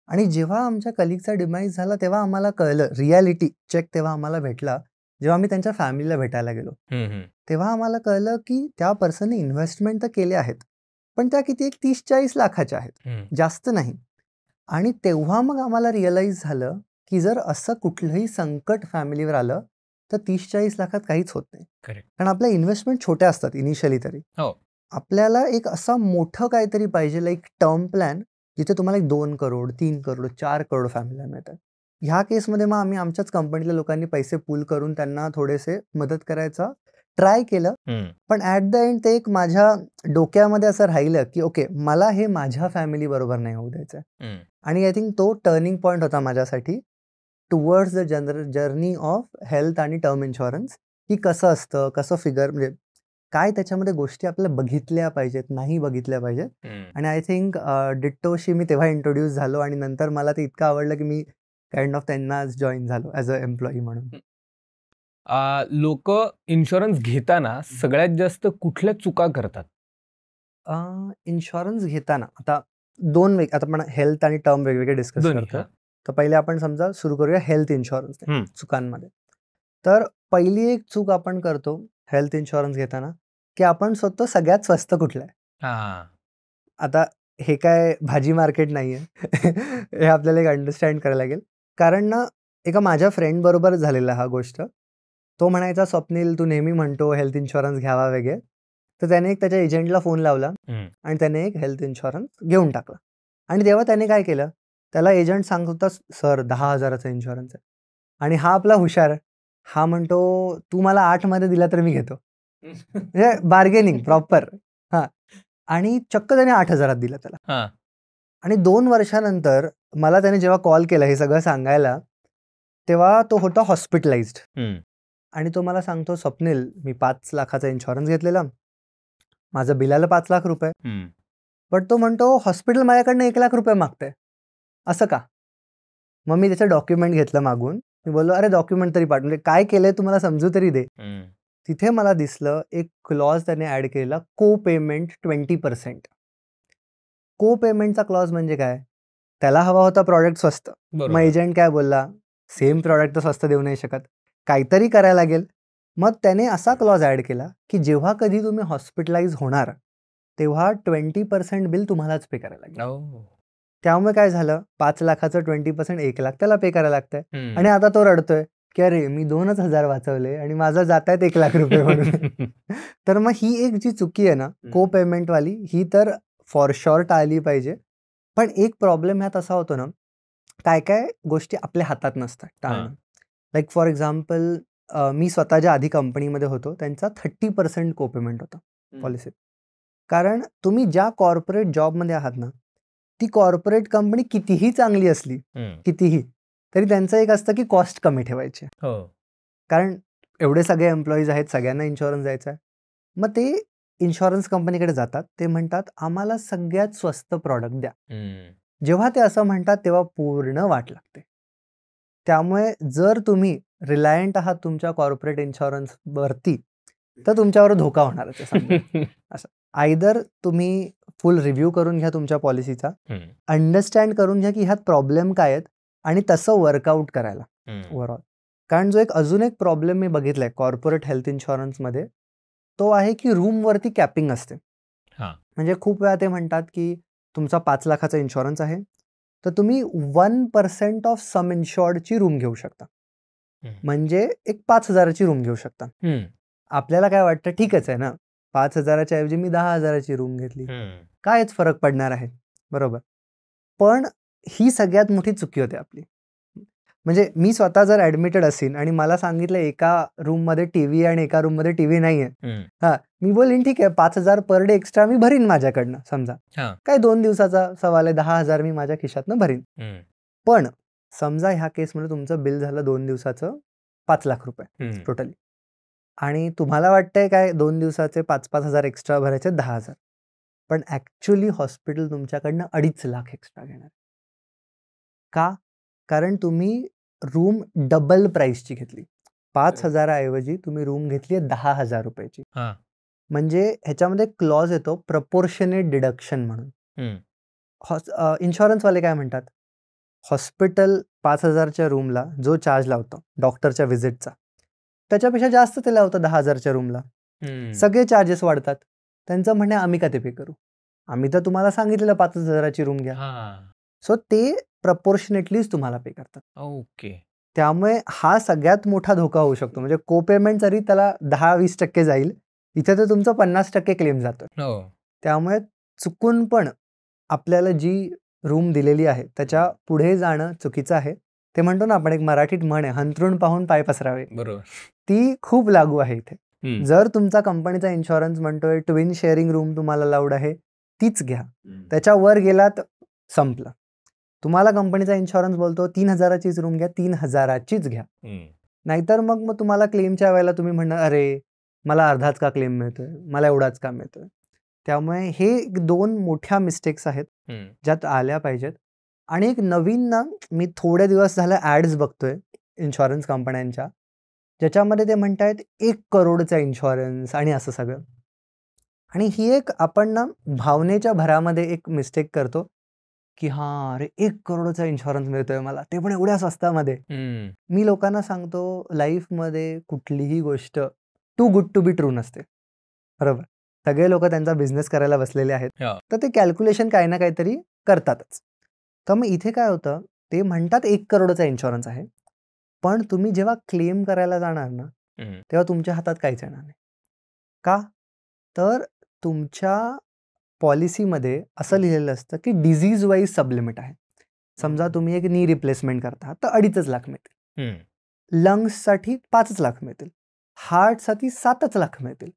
आणि जेव्हा आमच्या कलिगचा डिमाईज झाला तेव्हा आम्हाला कळलं, रियालिटी चेक तेव्हा आम्हाला भेटला जेव्हा आम्ही त्यांच्या फॅमिलीला भेटायला गेलो. तेव्हा आम्हाला कळलं की त्या पर्सनने इन्व्हेस्टमेंट तर केले आहेत, पण त्या किती एक 30-40 लाखाच्या आहेत, जास्त नाही. आणि तेव्हा मग आम्हाला रिअलाइज झालं की जर असं कुठलंही संकट फॅमिलीवर आलं तर 30-40 लाखात काहीच होत नाही. कारण आपल्या इन्व्हेस्टमेंट छोट्या असतात इनिशियली तरी. आपल्याला एक असा मोठं काहीतरी पाहिजे, लाईक टर्म प्लॅन, जिथे तुम्हाला एक 2 करोड 3 करोड 4 करोड फॅमिलीला मिळतात. ह्या केसमध्ये मग आम्ही आमच्याच कंपनीतल्या लोकांनी पैसे पूल करून त्यांना थोडेसे मदत करायचा ट्राय केलं. पण ऍट द एंड ते एक माझ्या डोक्यामध्ये असं राहिलं की ओके, मला हे माझ्या फॅमिली बरोबर नाही होऊ द्यायचं. आणि आय थिंक तो टर्निंग पॉईंट होता माझ्यासाठी towards the journey of health आणि टर्म इन्शुरन्स, की कसं असतं, कसं फिगर, म्हणजे काय त्याच्यामध्ये गोष्टी आपल्याला बघितल्या पाहिजेत, नाही बघितल्या पाहिजेत. आणि आय थिंक डिट्टोशी मी तेव्हा इंट्रोड्यूस झालो आणि नंतर मला ते इतकं आवडलं की मी काइंड ऑफ त्यांनाच जॉईन झालो ॲज अ एम्प्लॉई म्हणून. लोक इन्शुरन्स घेताना सगळ्यात जास्त कुठल्या चुका करतात? इन्शुरन्स घेताना आता दोन आता आपण हेल्थ आणि टर्म वेगवेगळे डिस्कस करतो. तर पहिले आपण समजा सुरू करूया हेल्थ इन्शुरन्स चुकांमध्ये. तर पहिली एक चूक आपण करतो हेल्थ इन्शुरन्स घेताना की आपण स्वतः सगळ्यात स्वस्त कुठलं आहे. आता हे काय भाजी मार्केट नाहीये. हे आपल्याला एक अंडरस्टँड करायला लागेल. कारण ना एका माझ्या फ्रेंड बरोबर झालेला हा गोष्ट. तो म्हणायचा, स्वप्नील तू नेहमी म्हणतो हेल्थ इन्शुरन्स घ्यावा वगैरे. तर त्याने एक त्याच्या एजंटला फोन लावला आणि त्याने एक हेल्थ इन्शुरन्स घेऊन टाकला. आणि तेव्हा त्याने काय केलं, त्याला एजंट सांगत होता सर 10,000चा इन्शुरन्स आहे. आणि हा आपला हुशार, हा म्हणतो तू मला 8 मध्ये दिला तर मी घेतो. म्हणजे बार्गेनिंग प्रॉपर. हा, आणि चक्क त्याने 8,000 दिला त्याला. आणि 2 वर्षानंतर मला त्याने जेव्हा कॉल केला हे सगळं सांगायला, तेव्हा तो होता हॉस्पिटलाइज्ड. आणि तो मला सांगतो, स्वप्नील मी 5 लाखाचा इन्शुरन्स घेतलेला, माझं बिल आलं 5 लाख रुपये. पण तो म्हणतो हॉस्पिटल माझ्याकडनं 1 लाख रुपये मागतंय, असं का? मग मी त्याचं डॉक्युमेंट घेतलं मागून. मी बोललो, अरे डॉक्युमेंट तरी पाठ, म्हणजे काय केलंय तुम्हाला समजू तरी दे. तिथे मला दिसलं एक क्लॉज त्याने ऍड केलेला, को पेमेंट 20%. को पेमेंटचा क्लॉज म्हणजे काय? त्याला हवा होता प्रॉडक्ट स्वस्त. मग एजंट काय बोलला, सेम प्रॉडक्ट तर स्वस्त देऊ नाही शकत, काहीतरी करायला लागेल. मग त्याने असा क्लॉज ऍड केला की जेव्हा कधी तुम्ही हॉस्पिटलाइज होणार तेव्हा 20% बिल तुम्हालाच पे करायला लागेल. त्यामुळे काय झालं, 5 लाखाचं 20% 1 लाख त्याला पे करायला लागतंय. आणि आता तो रडतोय की अरे मी 2,000 वाचवले आणि माझा जात आहेत 1 लाख रुपये म्हणून. तर मग ही एक जी चुकी आहे ना को पेमेंट वाली, ही तर फॉर शुअर टाळली पाहिजे. पण एक प्रॉब्लेम ह्यात असा होतो ना, काय काय गोष्टी आपल्या हातात नसतात टाळणं. लाईक फॉर एक्झाम्पल, मी स्वतः ज्या आधी कंपनीमध्ये होतो त्यांचा 30% को पेमेंट होता पॉलिसीत. कारण तुम्ही ज्या कॉर्पोरेट जॉबमध्ये आहात ना, ती कॉर्पोरेट कंपनी कितीही चांगली असली, कितीही, तरी त्यांचं एक असतं की कॉस्ट कमी ठेवायची. कारण एवढे सगळे एम्प्लॉईज आहेत, सगळ्यांना इन्शुरन्स द्यायचा आहे. मग ते इन्शुरन्स कंपनीकडे जातात, ते म्हणतात आम्हाला सगळ्यात स्वस्त प्रॉडक्ट द्या. जेव्हा ते असं म्हणतात तेव्हा पूर्ण वाट लागते. त्यामुळे जर तुम्ही रिलायंट आहात तुमच्या कॉर्पोरेट इन्शुरन्स वरती, तर तुमच्यावर धोका होणारच आहे. असं आयदर तुम्ही फुल रिव्ह्यू करून घ्या तुमच्या पॉलिसीचा, अंडरस्टँड करून घ्या की ह्यात प्रॉब्लेम काय आहेत आणि तसं वर्कआउट करायला ओव्हरऑल. कारण जो अजून एक प्रॉब्लेम मी बघितलाय कॉर्पोरेट हेल्थ इन्शुरन्समध्ये, तो आहे की रूमवरती कॅपिंग असते. म्हणजे खूप वेळा ते म्हणतात की तुमचा 5 लाखाचा इन्शुरन्स आहे, तर तुम्ही 1% ऑफ सम इन्शुर्डची रूम घेऊ शकता. म्हणजे एक 5,000ची रूम घेऊ शकता. आपल्याला काय वाटतं, ठीकच आहे ना, 5,000च्या ऐवजी मी 10,000ची रूम घेतली, कायच फरक पडणार आहे, बरोबर. पण ही सगळ्यात मोठी चुकी होते आपली. म्हणजे मी स्वतः जर ऍडमिटेड असेल आणि मला सांगितलं एका रूममध्ये टीव्ही आणि एका रूममध्ये टीव्ही नाहीये, मी बोलीन ठीक आहे 5,000 पर डे एक्स्ट्रा मी भरीन माझ्याकडनं, समजा काय 2 दिवसाचा सवाल आहे, 10,000 मी माझ्या खिशातनं भरीन. पण समजा ह्या केसमध्ये तुमचं बिल झालं 2 दिवसाचं 5 लाख रुपये टोटली, आणि तुम्हाला वाटतंय काय 2 दिवसाचे 5,000 एक्स्ट्रा भरायचे 10,000, पण ऍक्च्युअली हॉस्पिटल तुमच्याकडनं 2.5 लाख एक्स्ट्रा घेणार. का? कारण तुम्ही रूम डबल प्राइसची घेतली. 5,000 ऐवजी तुम्ही रूम घेतली 10,000 रुपयाची. म्हणजे ह्याच्यामध्ये क्लॉज येतो प्रपोर्शनेट डिडक्शन म्हणून. इन्शुरन्सवाले काय म्हणतात, हॉस्पिटल 5,000च्या रूमला जो चार्ज लावतो डॉक्टरच्या व्हिजिटचा, त्याच्यापेक्षा जास्त ते लावतं 10,000च्या रूमला. सगळे चार्जेस वाढतात. त्यांचं म्हणणे आम्ही का ते पे करू, आम्ही तर तुम्हाला सांगितलेलं 5,000ची रूम घ्या. सो ते प्रपोर्शनेटलीच तुम्हाला पे करतात. ओके. त्यामुळे हा सगळ्यात मोठा धोका होऊ शकतो. म्हणजे कोपेमेंट जरी त्याला 10-20% जाईल, इथे तर तुमचं 50% क्लेम जातं. त्यामुळे चुकून पण आपल्याला जी रूम दिलेली आहे त्याच्या पुढे जाणं चुकीचं आहे. ते म्हणतो ना आपण, एक मराठीत म्हण आहे, हंतरून पाहून पाय पसरावे. बरोबर. ती खूप लागू आहे इथे. जर तुमचा कंपनीचा इन्शुरन्स म्हणतोय ट्विन शेअरिंग रूम तुम्हाला लाऊड आहे, तीच घ्या. त्याच्यावर गेलात संपलं. तुम्हाला कंपनीचा इन्शुरन्स बोलतो 3,000चीच रूम घ्या, 3,000चीच घ्या. नाहीतर मग तुम्हाला क्लेमच्या वेळेला तुम्ही म्हणणार, अरे मला अर्धाच का क्लेम मिळतोय, मला एवढाच का मिळतोय. त्यामुळे हे 2 मोठ्या मिस्टेक्स आहेत ज्यात आल्या पाहिजेत. आणि एक नवीन ना, मी थोडे दिवस झालं ॲड्स बघतोय इन्शुरन्स कंपन्यांच्या, ज्याच्यामध्ये ते म्हणतायत 1 करोडचा इन्शुरन्स आणि असं सगळं. आणि ही एक आपण ना भावनेच्या भरामध्ये एक मिस्टेक करतो की हां, अरे 1 करोडचा इन्शुरन्स मिळतोय मला, ते पण एवढ्या स्वस्तामध्ये. मी लोकांना सांगतो, लाईफमध्ये कुठलीही गोष्ट too good to be true नसते. बरोबर. सगळे लोक त्यांचा बिझनेस करायला बसलेले आहेत, तर ते कॅल्क्युलेशन काही ना काहीतरी करतातच. तर मग इथे काय होतं, ते म्हणतात 1 करोडचा इन्शुरन्स आहे, पण तुम्ही जेव्हा क्लेम करायला जाणार ना, तेव्हा तुमच्या हातात काहीच येणार नाही. का? तर तुमच्या पॉलिसीमध्ये असं लिहिलेलं असतं की डिझीज वाईज सबलिमिट आहे. समजा तुम्ही एक नी रिप्लेसमेंट करता तर 2.5 लाख मिळतील, लंग्ससाठी 5 लाख मिळतील, हार्टसाठी 7 लाख मिळतील.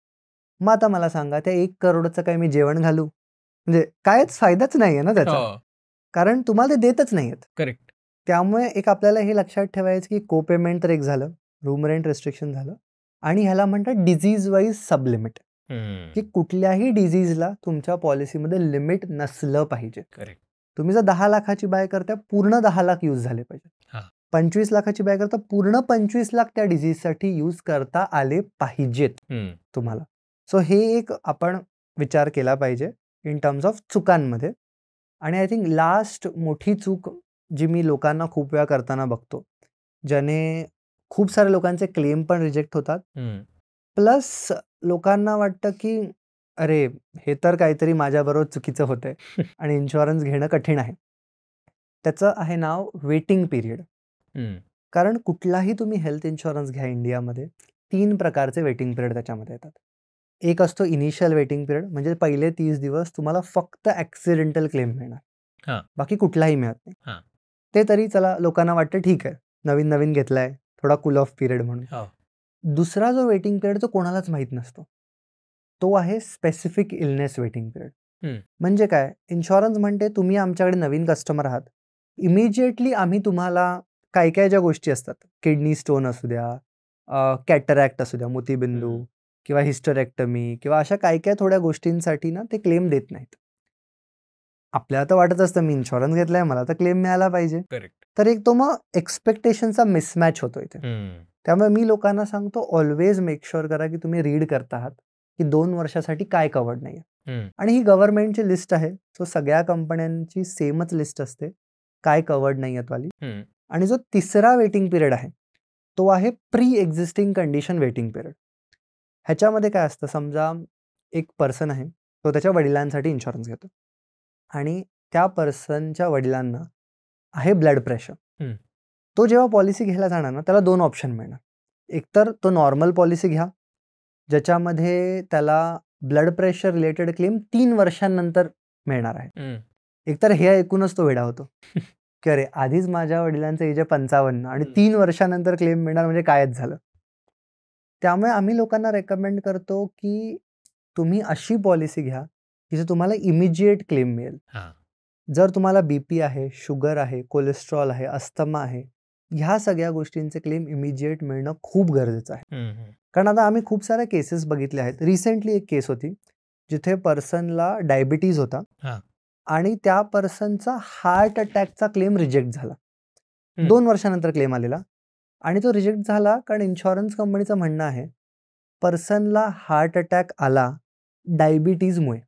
मग आता मला सांगा, त्या 1 करोडचं काय मी जेवण घालू? म्हणजे कायच फायदाच नाहीये ना त्याचा, कारण तुम्हाला ते देतच नाहीयेत. करेक्ट. त्यामुळे एक आपल्याला हे लक्षात ठेवायचं की कोपेमेंट तर एक झालं, रूम रेंट रिस्ट्रिक्शन झालं, आणि ह्याला म्हणतात डिझीज वाईज सबलिमिट, की कुठल्याही डिझीजला तुमच्या पॉलिसीमध्ये लिमिट नसलं पाहिजे. करेक्ट. तुम्ही जर 10 लाखाची बाय करता, पूर्ण 10 लाख यूज झाले पाहिजे. 25 लाखाची बाय करता, पूर्ण 25 लाख त्या डिझीजसाठी यूज करता आले पाहिजेत तुम्हाला. सो हे एक आपण विचार केला पाहिजे इन टर्म्स ऑफ चुकांमध्ये. आणि आय थिंक लास्ट मोठी चूक जी मी लोकांना खूप वेळा करताना बघतो, ज्याने खूप साऱ्या लोकांचे क्लेम पण रिजेक्ट होतात, प्लस लोकांना वाटतं की अरे हे तर काहीतरी माझ्याबरोबर चुकीचं होतंय आणि इन्शुरन्स घेणं कठीण आहे. त्याचं आहे नाव वेटिंग पिरियड. कारण कुठलाही तुम्ही हेल्थ इन्शुरन्स घ्या इंडियामध्ये, 3 प्रकारचे वेटिंग पिरियड त्याच्यामध्ये येतात. एक असतो इनिशियल वेटिंग पिरियड, म्हणजे पहिले 30 दिवस तुम्हाला फक्त ॲक्सिडेंटल क्लेम मिळणार, बाकी कुठलाही मिळत नाही. ते तरी चला लोकांना वाटतं ठीक आहे, नवीन नवीन घेतलाय, थोडा कूल ऑफ पिरियड म्हणून. दुसरा जो वेटिंग पिरियड तो कोणालाच माहीत नसतो, तो आहे स्पेसिफिक इलनेस वेटिंग पिरियड. म्हणजे काय, इन्शुरन्स म्हणते तुम्ही आमच्याकडे नवीन कस्टमर आहात, इमिजिएटली आम्ही तुम्हाला काय काय ज्या गोष्टी असतात, किडनी स्टोन असू द्या, कॅटरॅक्ट असू द्या, मोतीबिंदू, किंवा हिस्टेरेक्टमी, किंवा अशा काय काय थोड्या गोष्टींसाठी ना ते क्लेम देत नाहीत. आपल्याला तर वाटत असतं मी इन्शुरन्स घेतलाय, मला तर क्लेम मिळाला पाहिजे. तर एक तो मग एक्सपेक्टेशनचा मिसमॅच होतो इथे. त्यामुळे मी लोकांना सांगतो, ऑलवेज मेक शुअर करा की तुम्ही रीड करत आहात की 2 वर्षासाठी काय कव्हर्ड नाहीये. आणि ही गव्हर्नमेंटची लिस्ट आहे, सो सगळ्या कंपन्यांची सेमच लिस्ट असते काय कव्हर्ड नाही आहेत वाली. आणि जो तिसरा वेटिंग पिरियड आहे तो आहे pre existing condition waiting period. ह्याच्यामध्ये काय असतं, समजा एक पर्सन आहे, तो त्याच्या वडिलांसाठी इन्शुरन्स घेतो आणि त्या पर्सनच्या वडिलांना आहे ब्लड प्रेशर. तो जेव्हा पॉलिसी घ्यायला जाणार ना, त्याला 2 ऑप्शन मिळणार. एकतर तो नॉर्मल पॉलिसी घ्या, ज्याच्यामध्ये त्याला ब्लड प्रेशर रिलेटेड क्लेम 3 वर्षांनंतर मिळणार आहे. एकतर हे ऐकूनच तो वेडा होतो की अरे आधीच माझ्या वडिलांचं एज आहे 55 आणि 3 वर्षानंतर क्लेम मिळणार म्हणजे कायच झालं. त्यामुळे आम्ही लोकांना रेकमेंड करतो की तुम्ही अशी पॉलिसी घ्या जिथे तुम्हाला इमिजिएट क्लेम मिळेल. जर तुम्हाला बीपी आहे, शुगर आहे, कोलेस्ट्रॉल आहे, अस्थमा आहे, ह्या सगळ्या गोष्टींचे क्लेम इमिजिएट मिळणं खूप गरजेचं आहे. कारण आता आम्ही खूप साऱ्या केसेस बघितल्या आहेत. रिसेंटली एक केस होती जिथे पर्सनला डायबिटीज होता आणि त्या पर्सनचा हार्ट अटॅकचा क्लेम रिजेक्ट झाला. 2 वर्षानंतर क्लेम आलेला आणि तो रिजेक्ट झाला कारण इन्शुरन्स कंपनीचं म्हणणं आहे पर्सनला हार्ट अटॅक आला डायबिटीजमुळे,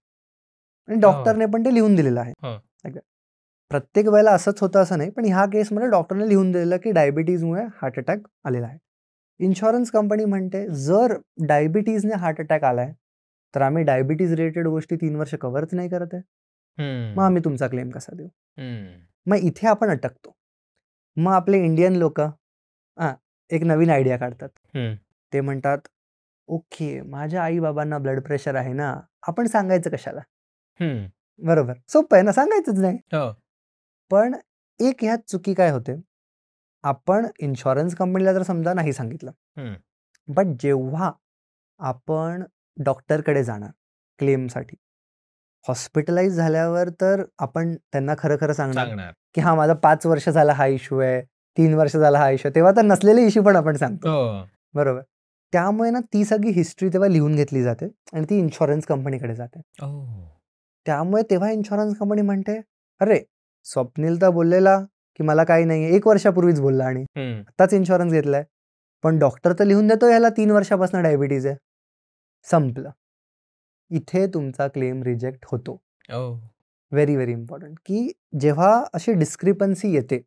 आणि डॉक्टरने पण ते लिहून दिलेलं आहे. प्रत्येक वेळेला असंच होतं असं नाही, पण ह्या केसमध्ये डॉक्टरने लिहून दिलेलं की डायबिटीजमुळे हार्ट अटॅक आलेला आहे. इन्शुरन्स कंपनी म्हणते जर डायबिटीजने हार्ट अटॅक आलाय तर आम्ही डायबिटीज रिलेटेड गोष्टी 3 वर्ष कव्हरच नाही करत आहे. मग आम्ही तुमचा क्लेम कसा देऊ? मग इथे आपण अटकतो. मग आपले इंडियन लोक एक नवीन आयडिया काढतात. ते म्हणतात, ओके, माझ्या आई बाबांना ब्लड प्रेशर आहे ना, आपण सांगायचं कशाला? बरोबर, सोपं आहे ना, सांगायचंच नाही. पण एक ह्यात चुकी काय होते, आपण इन्शुरन्स कंपनीला जर समजा नाही सांगितलं, पण जेव्हा आपण डॉक्टरकडे जाणार क्लेमसाठी, हॉस्पिटलाइज झाल्यावर तर आपण त्यांना खरं खरं सांगणार की हा माझा 5 वर्ष झाला हा इश्यू आहे, 3 वर्ष झाला हा इश्यू, तेव्हा तर नसलेले इश्यू पण आपण सांगतो. बरोबर. त्यामुळे ना ती सगळी हिस्ट्री तेव्हा लिहून घेतली जाते आणि ती इन्शुरन्स कंपनीकडे जाते. त्यामुळे तेव्हा इन्शुरन्स कंपनी म्हणते, अरे स्वप्नील तर बोललेला की मला काही नाही, 1 वर्षापूर्वीच बोलला आणि आताच इन्शुरन्स घेतलाय, पण डॉक्टर तर लिहून देतो ह्याला 3 वर्षापासून डायबिटीज आहे. संपलं. इथे तुमचा क्लेम रिजेक्ट होतो. व्हेरी व्हेरी इम्पॉर्टंट की जेव्हा अशी डिस्क्रिपन्सी येते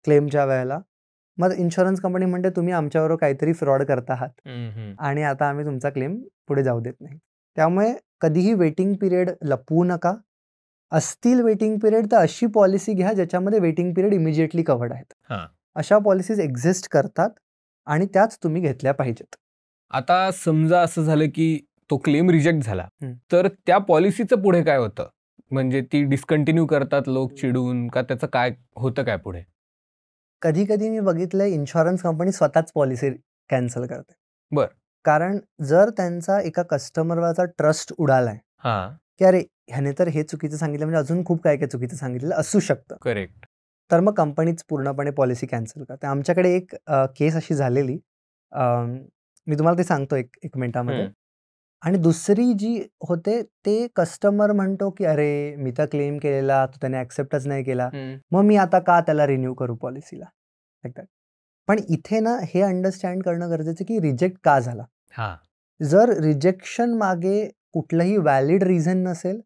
क्लेमच्या वेळेला, मग इन्शुरन्स कंपनी म्हणते तुम्ही आमच्याबरोबर काहीतरी फ्रॉड करत आहात आणि आता आम्ही तुमचा क्लेम पुढे जाऊ देत नाही. त्यामुळे कधीही वेटिंग पिरियड लपवू नका. असतील वेटिंग पिरियड तर अशी पॉलिसी घ्या ज्याच्यामध्ये वेटिंग पिरियड इमिजिएटली कव्हर्ड आहेत. अशा पॉलिसीज एक्झिस्ट करतात आणि त्याच तुम्ही घेतल्या पाहिजेत. आता समजा असं झालं की तो क्लेम रिजेक्ट झाला, तर त्या पॉलिसीचं पुढे काय होतं? म्हणजे ती डिस्कंटिन्यू करतात लोक चिडून, का त्याचं काय होतं काय पुढे? कधी कधी मी बघितलंय इन्शुरन्स कंपनी स्वतःच पॉलिसी कॅन्सल करते. बरं. कारण जर त्यांचा एका कस्टमरवरचा ट्रस्ट उडालाय की अरे ह्याने तर हे चुकीचं सांगितलं, म्हणजे अजून खूप काय काय चुकीचं सांगितलेलं असू शकतं. करेक्ट. तर मग कंपनीच पूर्णपणे पॉलिसी कॅन्सल करते. आमच्याकडे एक केस अशी झालेली, मी तुम्हाला ते सांगतो एक मिनिटामध्ये. आणि दुसरी जी होते ते कस्टमर म्हणतो की अरे मी तर क्लेम केलेला, तो त्याने ऍक्सेप्टच नाही केला, मग मी आता का त्याला रिन्यू करू पॉलिसीला. पण इथे ना हे अंडरस्टँड करणं गरजेचं की रिजेक्ट का झाला. जर रिजेक्शन मागे कुठलंही व्हॅलिड रिझन नसेल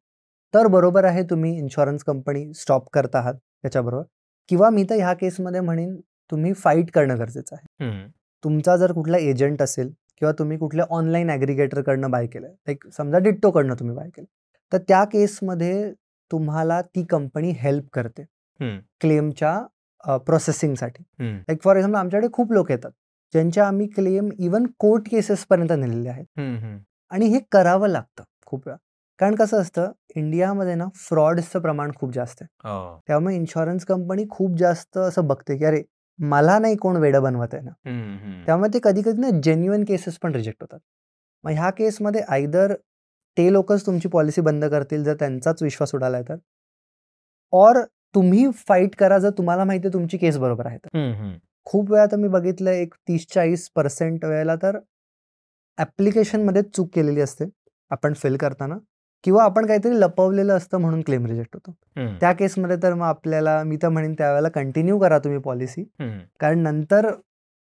तर बरोबर आहे, तुम्ही इन्शुरन्स कंपनी स्टॉप करत आहात त्याच्याबरोबर, किंवा मी तर ह्या केसमध्ये म्हणेन तुम्ही फाईट करणं गरजेचं आहे. तुमचा जर कुठला एजंट असेल किंवा तुम्ही कुठल्या ऑनलाईन ॲग्रिगेटरकडनं बाय केलं, लाईक समजा डिट्टोकडनं तुम्ही बाय केलं, तर त्या केसमध्ये तुम्हाला ती कंपनी हेल्प करते क्लेमच्या प्रोसेसिंगसाठी. लाईक फॉर एक्झाम्पल आमच्याकडे खूप लोक येतात ज्यांच्या आम्ही क्लेम इव्हन कोर्ट केसेसपर्यंत नेलेले आहेत. आणि हे करावं लागतं खूप वेळा, कारण कसं असतं इंडियामध्ये ना फ्रॉड्सचं प्रमाण खूप जास्त आहे. त्यामुळे इन्शुरन्स कंपनी खूप जास्त असं बघते की अरे मला नाही कोण वेडं बनवत आहे ना. त्यामुळे ते कधी कधी ना जेन्युइन केसेस पण रिजेक्ट होतात. मग ह्या केसमध्ये आयदर ते लोकच तुमची पॉलिसी बंद करतील जर त्यांचाच विश्वास उडाला तर, और तुम्ही फाईट करा जर तुम्हाला माहिती आहे तुमची केस बरोबर आहे तर. खूप वेळा तर मी बघितलं एक 30-40% वेळेला तर ऍप्लिकेशनमध्ये चूक केलेली असते आपण फिल करताना, किंवा आपण काहीतरी लपवलेलं असतं म्हणून क्लेम रिजेक्ट होतो. त्या केसमध्ये तर मग आपल्याला मी तर म्हणेन त्यावेळेला कंटिन्यू करा तुम्ही पॉलिसी, कारण नंतर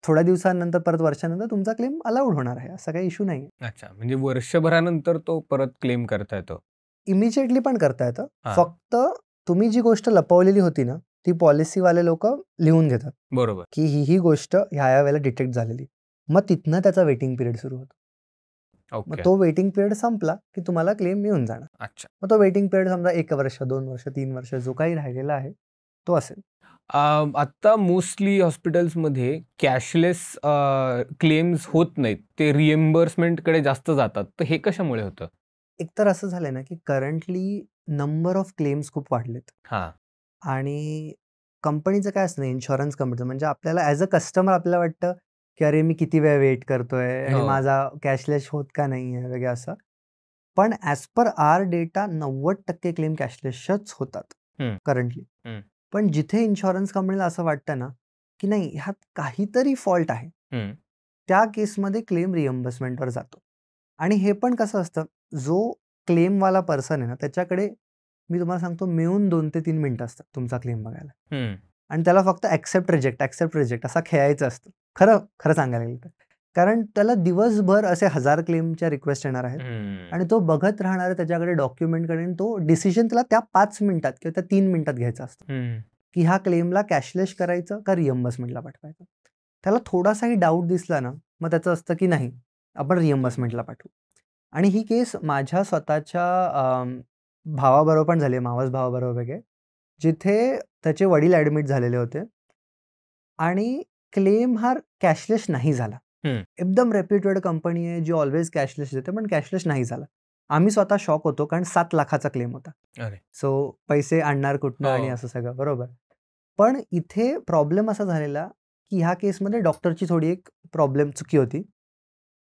थोड्या दिवसांनंतर परत वर्षानंतर तुमचा क्लेम अलाउड होणार आहे, असा काही इश्यू नाही. अच्छा, म्हणजे वर्षभरानंतर तो परत क्लेम करता येतो? इमिजिएटली पण करता येतं. फक्त तुम्ही जी गोष्ट लपवलेली होती ना ती पॉलिसीवाले लोक लिहून घेतात. बरोबर. की ही गोष्ट ह्या वेळेला डिटेक्ट झालेली, मग तिथनं त्याचा वेटिंग पिरियड सुरू होतो. मग तो वेटिंग पिरियड संपला की तुम्हाला क्लेम मिळून जाणार. अच्छा. मग तो वेटिंग पिरियड समजा 1 वर्ष, 2 वर्ष, 3 वर्ष जो काही राहिलेला आहे तो असेल. आता मोस्टली हॉस्पिटल्समध्ये कॅशलेस क्लेम्स होत नाहीत, ते रिएम्बर्समेंटकडे जास्त जातात. तर हे कशामुळे होतं? एकतर असं झालंय ना की करंटली नंबर ऑफ क्लेम्स खूप वाढलेत. आणि कंपनीचं काय असतं इन्शुरन्स कंपनीचं, म्हणजे आपल्याला ॲज अ कस्टमर आपल्याला वाटतं की अरे मी किती वेळ वेट करतोय आणि माझा कॅशलेस होत का नाही आहे वगैरे असं. पण as per our data 90% claim कॅशलेसच होतात करंटली. पण जिथे इन्शुरन्स कंपनीला असं वाटतं ना की नाही ह्यात काहीतरी फॉल्ट आहे, त्या केसमध्ये क्लेम रिएम्बर्समेंटवर जातो. आणि हे पण कसं असतं, जो क्लेमवाला पर्सन आहे ना त्याच्याकडे मी तुम्हाला सांगतो मिळून 2 ते 3 मिनिटं असतात तुमचा क्लेम बघायला, आणि त्याला फक्त ऍक्सेप्ट रिजेक्ट असा खेळायचं असतं. खरं सांगायला गेलं तर कारण त्याला दिवसभर असे 1000 क्लेमच्या रिक्वेस्ट येणार आहेत आणि तो बघत राहणार आहे त्याच्याकडे डॉक्युमेंटकडे आणि तो डिसिजन त्याला त्या 5 मिनिटात किंवा त्या 3 मिनिटात घ्यायचा असतो की ह्या क्लेमला कॅशलेस करायचं का रिएम्बर्समेंटला पाठवायचं. त्याला थोडासाही डाऊट दिसला ना मग त्याचं असतं की नाही आपण रिएम्बर्समेंटला पाठवू. आणि ही केस माझ्या स्वतःच्या भावाबरोबर पण झाली, मावस भावाबरोबर वगैरे, जिथे त्याचे वडील ॲडमिट झालेले होते आणि क्लेम हा कॅशलेस नाही झाला. एकदम रेप्युटेड कंपनी आहे जी ऑलवेज कॅशलेस देते, पण कॅशलेस नाही झाला. आम्ही स्वतः शॉक होतो कारण 7 लाखाचा क्लेम होता. सो पैसे आणणार कुठनं आणि असं सगळं बरोबर. पण इथे प्रॉब्लेम असा झालेला की ह्या केसमध्ये डॉक्टरची थोडी एक प्रॉब्लेम चुकी होती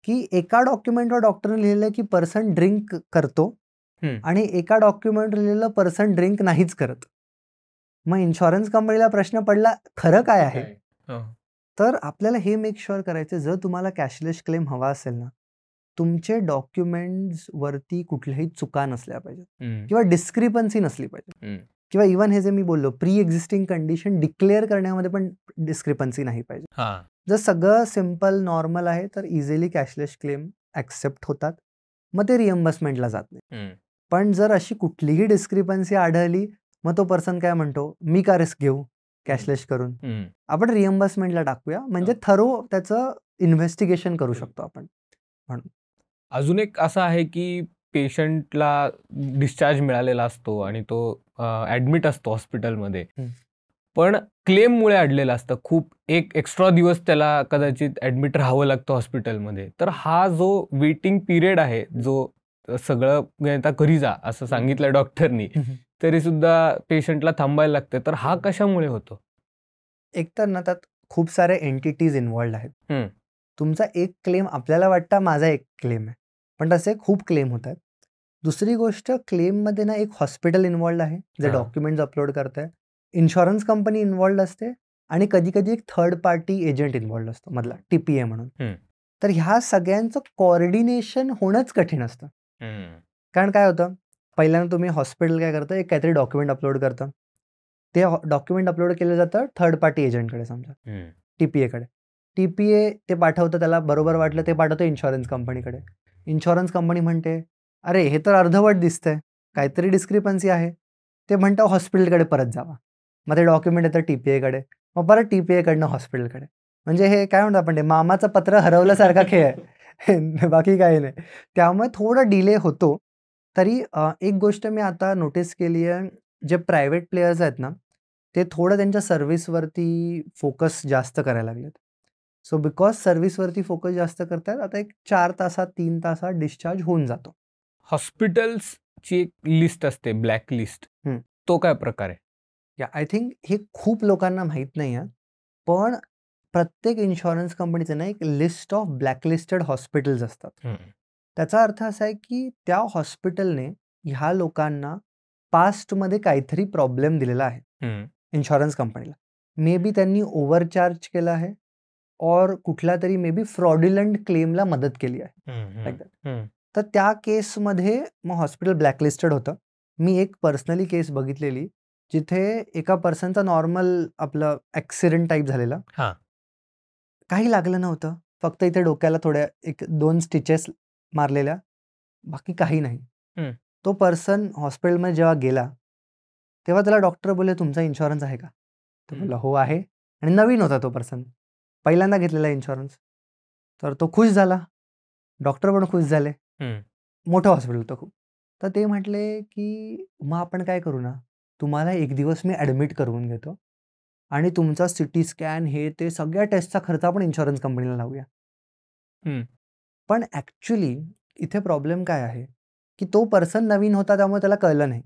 की एका डॉक्युमेंटवर डॉक्टरने लिहिलेलं की पर्सन ड्रिंक करतो आणि एका डॉक्युमेंट लिहिलेलं पर्सन ड्रिंक नाहीच करत. मग इन्शुरन्स कंपनीला प्रश्न पडला खरं काय आहे. तर आपल्याला हे मेक शुअर करायचं जर तुम्हाला कॅशलेस क्लेम हवा असेल ना तुमचे डॉक्युमेंट्स वरती कुठल्याही चुका नसल्या पाहिजेत किंवा डिस्क्रिपन्सी नसली पाहिजे किंवा इव्हन हे जे मी बोललो प्री एक्झिस्टिंग कंडिशन डिक्लेअर करण्यामध्ये पण डिस्क्रिपन्सी नाही पाहिजे. जर सगळं सिम्पल नॉर्मल आहे तर इझिली कॅशलेस क्लेम ॲक्सेप्ट होतात, मग ते रिएम्बर्समेंटला जात नाही. पण जर अशी कुठलीही डिस्क्रिपन्सी आढळली मग तो पर्सन काय म्हणतो मी का रिस्क घेऊ कॅशलेस करून, आपण रिएम्बर्समेंटला टाकूया म्हणजे थरो त्याचं इन्व्हेस्टिगेशन करू शकतो आपण. म्हणून अजून एक असं आहे की पेशंटला डिस्चार्ज मिळालेला असतो आणि तो ॲडमिट असतो हॉस्पिटलमध्ये, पण क्लेममुळे अडलेला असतं खूप, एक एक्स्ट्रा दिवस त्याला कदाचित ॲडमिट राहावं लागतं हॉस्पिटलमध्ये. तर हा जो वेटिंग पिरियड आहे, जो सगळं आता घरी जा असं सांगितलं डॉक्टरनी, तरी सुद्धा पेशंटला थांबायला लागतं, तर हा कशामुळे होतो? एकतर ना त्यात खूप सारे एंटिटीज इन्व्हॉल्ड आहेत. तुमचा एक क्लेम आपल्याला वाटतं माझा एक क्लेम आहे, पण तसे खूप क्लेम होतात. दुसरी गोष्ट क्लेममध्ये ना एक हॉस्पिटल इन्व्हॉल्ड आहे जे डॉक्युमेंट्स अपलोड करत आहे, इन्शुरन्स कंपनी इन्व्हॉल्ड असते आणि कधी कधी एक थर्ड पार्टी एजंट इन्व्हॉल्ड असतो मधला, TPA म्हणून. तर ह्या सगळ्यांचं कोऑर्डिनेशन होणंच कठीण असतं. कारण काय होतं, पहिल्यांदा तुम्ही हॉस्पिटल काय करतं, एक काहीतरी डॉक्युमेंट अपलोड करतं, ते डॉक्युमेंट अपलोड केलं जातं थर्ड पार्टी एजंटकडे, समजा TPAकडे. TPA ते पाठवतं, त्याला बरोबर वाटलं ते पाठवतं इन्शुरन्स कंपनीकडे. इन्शुरन्स कंपनी म्हणते अरे हे तर अर्धवट दिसतंय, काहीतरी डिस्क्रिपन्सी आहे. ते म्हणतं हॉस्पिटलकडे परत जावा. मग ते डॉक्युमेंट येतं TPAकडे, मग परत TPAकडनं हॉस्पिटलकडे. म्हणजे हे काय म्हणतो आपण, ते मामाचं पत्र हरवल्यासारखा खेळ आहे बाकी काही नाही. त्यामुळे थोडा डिले होतो. तरी एक गोष्ट मी आता नोटीस केली आहे, जे प्रायव्हेट प्लेयर्स आहेत ना ते थोडं त्यांच्या सर्व्हिसवरती फोकस जास्त करायला लागलेत. सो बिकॉज सर्व्हिसवरती फोकस जास्त करतात, आता एक 4 तासात 3 तासात डिस्चार्ज होऊन जातो. हॉस्पिटल्सची एक लिस्ट असते, ब्लॅक लिस्ट, तो काय प्रकार आहे? आय थिंक हे खूप लोकांना माहीत नाही आहे, पण प्रत्येक इन्शुरन्स कंपनीचं ना एक लिस्ट ऑफ ब्लॅकलिस्टेड हॉस्पिटल्स असतात. त्याचा अर्थ असा आहे की त्या हॉस्पिटलने ह्या लोकांना पास्टमध्ये काहीतरी प्रॉब्लेम दिलेला आहे इन्शुरन्स कंपनीला. मे बी त्यांनी ओव्हरचार्ज केलं आहे और कुठला तरी मे बी फ्रॉड्युलंट क्लेमला मदत केली आहे. तर त्या केसमध्ये मग हॉस्पिटल ब्लॅकलिस्टेड होतं. मी एक पर्सनली केस बघितलेली जिथे एका पर्सनचा नॉर्मल आपलं ॲक्सिडेंट टाईप झालेला, काही लागलं नव्हतं, फक्त इथे डोक्याला थोड्या 1-2 स्टिचेस मारलेल्या, बाकी काही नाही. तो पर्सन हॉस्पिटलमध्ये जेव्हा गेला तेव्हा त्याला डॉक्टर बोलले तुमचा इन्शुरन्स आहे का? तो बोलला हो आहे, आणि नवीन होता तो पर्सन, पहिल्यांदा घेतलेला इन्शुरन्स. तर तो खुश झाला, डॉक्टर पण खुश झाले, मोठं हॉस्पिटल होतं खूप. तर ते म्हटले की मग आपण काय करू ना, तुम्हाला 1 दिवस मी ॲडमिट करून घेतो आणि तुमचा सिटी स्कॅन हे ते सगळ्या टेस्टचा खर्च आपण इन्शुरन्स कंपनीला लावूया. पण ॲक्च्युली इथे प्रॉब्लेम काय आहे की तो पर्सन नवीन होता, त्यामुळे त्याला कळलं नाही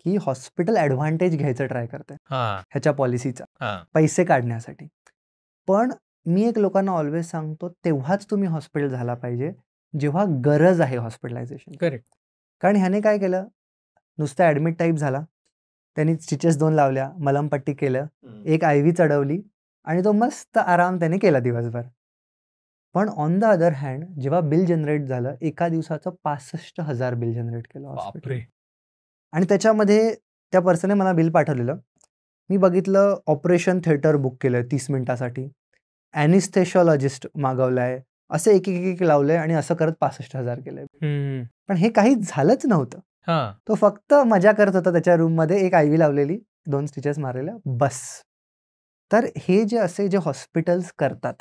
की हॉस्पिटल ॲडव्हान्टेज घ्यायचं ट्राय करते ह्याच्या पॉलिसीचा पैसे काढण्यासाठी. पण मी एक लोकांना ऑलवेज सांगतो, तेव्हाच तुम्ही हॉस्पिटल झाला पाहिजे जेव्हा गरज आहे हॉस्पिटलायझेशन. करेक्ट. कारण ह्याने काय केलं, नुसतं ॲडमिट टाईप झाला, त्यांनी स्टिचेस 2 लावल्या, मलमपट्टी केलं, एक IV चढवली आणि तो मस्त आराम त्याने केला दिवसभर. पण ऑन द अदर हँड जेव्हा बिल जनरेट झालं, एका दिवसाचं 65,000 बिल जनरेट केलं हॉस्पिटल. आणि त्याच्यामध्ये त्या पर्सनने मला बिल पाठवलेलं, मी बघितलं, ऑपरेशन थिएटर बुक केलं 30 मिनिटासाठी, ॲनिस्थेशॉलॉजिस्ट मागवला आहे, असं एक एक एक लावलंय आणि असं करत 65,000 केलंय. पण हे काहीच झालंच नव्हतं. तो फक्त मजा करत होता त्याच्या रूममध्ये, एक IV लावलेली, 2 स्टिचेस मारलेल्या, बस. तर हे जे हॉस्पिटल्स करतात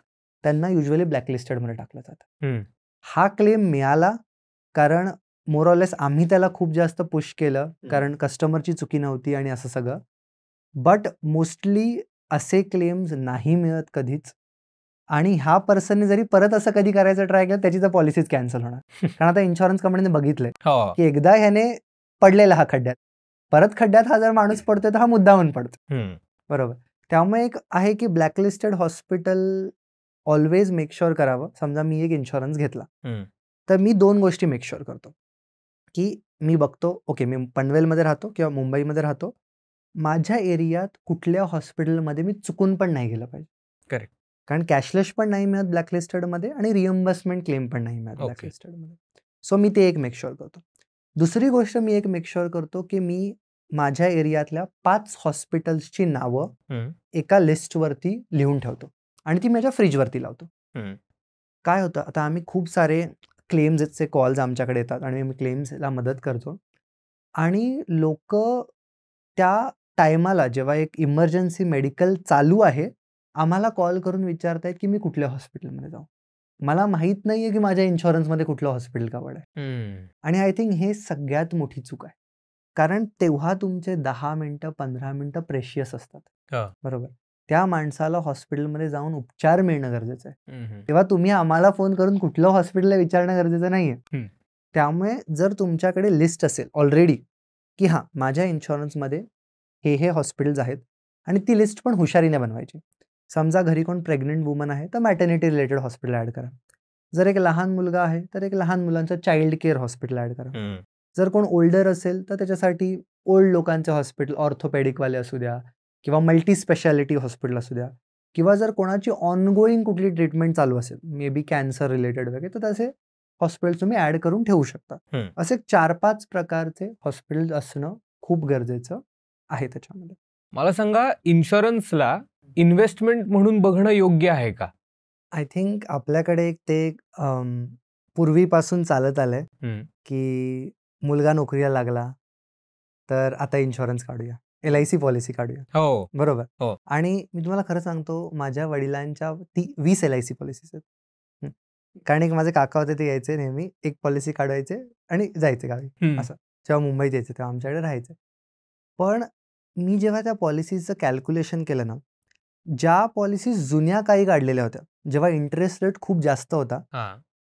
त्यांना युजली ब्लॅकलिस्टेडमध्ये टाकलं जातं. हा क्लेम मिळाला कारण मोरॉलेस आम्ही त्याला खूप जास्त पुश केलं, कारण कस्टमरची चुकी नव्हती आणि असं सगळं. बट मोस्टली असे क्लेम्स नाही मिळत कधीच. आणि ह्या पर्सनने जरी परत असं कधी करायचं ट्राय केलं त्याची तर पॉलिसीच कॅन्सल होणार. कारण आता इन्शुरन्स कंपनीने बघितलंय की एकदा ह्याने पडलेला हा खड्ड्यात, परत खड्ड्यात हा जर माणूस पडतोय तर हा मुद्दामून पडतो. बरोबर. त्यामुळे एक आहे की blacklisted hospital always make sure करावं. समजा मी एक इन्शुरन्स घेतला तर मी 2 गोष्टी मेक शुअर करतो की मी बघतो, ओके मी पनवेलमध्ये राहतो किंवा मुंबईमध्ये राहतो, माझ्या एरियात कुठल्या हॉस्पिटलमध्ये मी चुकून पण नाही गेलं पाहिजे. करेक्ट. कारण कॅशलेस पण नाही मिळत ब्लॅकलिस्टेडमध्ये आणि रिएम्बर्समेंट क्लेम पण नाही मिळत ब्लॅकलिस्टेडमध्ये. सो मी ते एक मेक शुअर करतो. दुसरी गोष्ट मी एक मेक शुअर करतो की मी माझ्या एरियातल्या 5 हॉस्पिटल्सची नावं एका लिस्टवरती लिहून ठेवतो आणि ती माझ्या फ्रीजवरती लावतो. काय होतं, आता आम्ही खूप सारे क्लेम्सचे कॉल्स आमच्याकडे येतात आणि मी क्लेम्सला मदत करतो आणि लोक त्या टायमाला जेव्हा एक इमर्जन्सी मेडिकल चालू आहे आम्हाला कॉल करून विचारतायत की मी कुठल्या हॉस्पिटलमध्ये जाऊ. मला माहित नाहीये की माझ्या इन्शुरन्समध्ये कुठलं हॉस्पिटल कव्हर्ड आहे. आणि आय थिंक हे सगळ्यात मोठी चूक आहे. कारण तेव्हा तुमचे 10 मिनिटं 15 मिनिटं प्रेशियस असतात. बरोबर. त्या माणसाला हॉस्पिटलमध्ये जाऊन उपचार मिळणं गरजेचं आहे. तेव्हा तुम्ही आम्हाला फोन करून कुठलं हॉस्पिटल विचारणं गरजेचं नाहीये. त्यामुळे जर तुमच्याकडे लिस्ट असेल ऑलरेडी की हां माझ्या इन्शुरन्समध्ये हे हॉस्पिटल्स आहेत आणि ती लिस्ट पण हुशारीने बनवायची. समजा घरी कोण प्रेग्नंट वुमन आहे तर मॅटर्निटी रिलेटेड हॉस्पिटल ॲड करा. जर एक लहान मुलगा आहे तर एक लहान मुलांचं चाइल्ड केअर हॉस्पिटल ॲड करा. जर कोण ओल्डर असेल तर त्याच्यासाठी ओल्ड लोकांचे हॉस्पिटल, ऑर्थोपेडिकवाले असू द्या किंवा मल्टी स्पेशालिटी हॉस्पिटल असू द्या किंवा जर कोणाची ऑनगोईंग कुठली ट्रीटमेंट चालू असेल, मे बी कॅन्सर रिलेटेड वगैरे, तर तसे हॉस्पिटल तुम्ही ॲड करून ठेवू शकता. असे 4-5 प्रकारचे हॉस्पिटल असणं खूप गरजेचं आहे त्याच्यामध्ये. मला सांगा, इन्शुरन्सला इन्व्हेस्टमेंट म्हणून बघणं योग्य आहे का? आय थिंक आपल्याकडे एक ते पूर्वीपासून चालत आलंय की मुलगा नोकरीला लागला तर आता इन्शुरन्स काढूया, LIC पॉलिसी काढूया. बरोबर. आणि मी तुम्हाला खरं सांगतो, माझ्या वडिलांच्या 20 LIC पॉलिसीज आहेत. कारण एक माझे काका होते, ते यायचे नेहमी एक पॉलिसी काढवायचे आणि जायचे गावी. असं जेव्हा मुंबईत यायचे तेव्हा आमच्याकडे राहायचे. पण मी जेव्हा त्या पॉलिसीचं कॅल्क्युलेशन केलं ना, ज्या पॉलिसीज जुन्या काही काढलेल्या होत्या, जेव्हा इंटरेस्ट रेट खूप जास्त होता,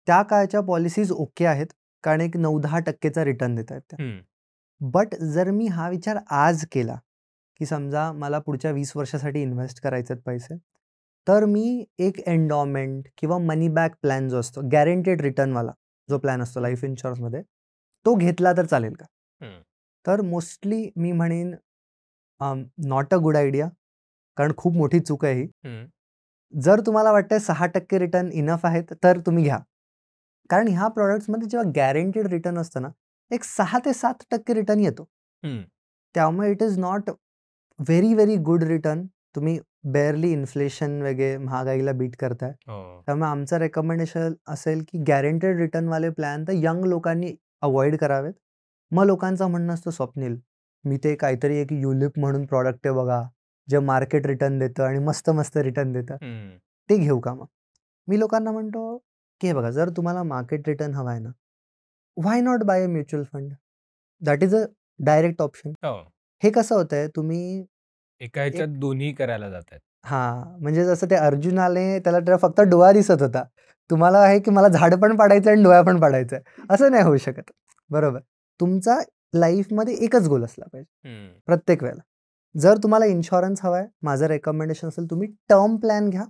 त्या काळच्या पॉलिसीज ओके आहेत, कारण एक 9-10% रिटर्न देत आहेत त्या. बट जर मी हा विचार आज केला की समजा मला पुढच्या 20 वर्षासाठी इन्व्हेस्ट करायचे आहेत पैसे, तर मी एक एंडॉमेंट किंवा मनी बॅक प्लॅन जो असतो, गॅरंटेड रिटर्नवाला जो प्लॅन असतो लाईफ इन्शुरन्समध्ये, तो घेतला तर चालेल का? तर मोस्टली मी म्हणेन नॉट अ गुड आयडिया, कारण खूप मोठी चूक आहे ही. जर तुम्हाला वाटतंय 6% रिटर्न इनफ आहेत तर तुम्ही घ्या. कारण ह्या प्रॉडक्ट्समध्ये जेव्हा गॅरंटेड रिटर्न असतं ना, एक 6 ते 7% रिटर्न येतो. त्यामुळे it is not very good return. तुम्ही बेअरली इन्फ्लेशन वगैरे महागाईला बीट करताय. त्यामुळे आमचं रेकमेंडेशन असेल की गॅरंटेड रिटर्नवाले प्लॅन तर यंग लोकांनी अवॉइड करावेत. मग लोकांचं म्हणणं असतं, स्वप्नील मी ते काहीतरी एक युलिप म्हणून प्रॉडक्ट आहे बघा, जे मार्केट रिटर्न देतं आणि मस्त रिटर्न देतं, ते घेऊ का? मग मी लोकांना म्हणतो की हे बघा, जर तुम्हाला मार्केट रिटर्न हवा आहे ना, why not buy a mutual fund? That is a direct option. हे कसं होतंय, तुम्ही एका ह्याच्यात दोन्ही करायला जातात. म्हणजे जसं ते अर्जुनाने, त्याला फक्त डोळा दिसत होता, तुम्हाला आहे की मला झाड पण पाडायचं आणि डोळा पण पाडायचा, असं नाही होऊ शकत. बरोबर. तुमचा लाईफमध्ये एकच गोल असला पाहिजे प्रत्येक वेळेला. जर तुम्हाला इन्शुरन्स हवाय, माझं रेकमेंडेशन असेल तुम्ही टर्म प्लॅन घ्या.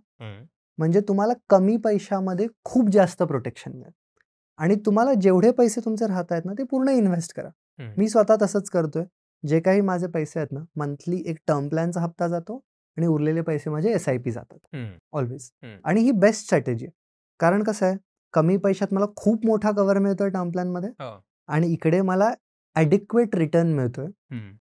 म्हणजे तुम्हाला कमी पैशामध्ये खूप जास्त प्रोटेक्शन मिळेल आणि तुम्हाला जेवढे पैसे तुमचे राहत आहेत ना, ते पूर्ण इन्व्हेस्ट करा. मी स्वतः तसंच करतोय. जे काही माझे पैसे आहेत ना, मंथली एक टर्म प्लॅनचा हप्ता जातो आणि उरलेले पैसे माझे SIP जातात ऑलवेज. आणि ही बेस्ट स्ट्रॅटेजी आहे. कारण कसं आहे, कमी पैशात मला खूप मोठा कव्हर मिळतोय टर्म प्लॅनमध्ये आणि इकडे मला ॲडिक्वेट रिटर्न मिळतोय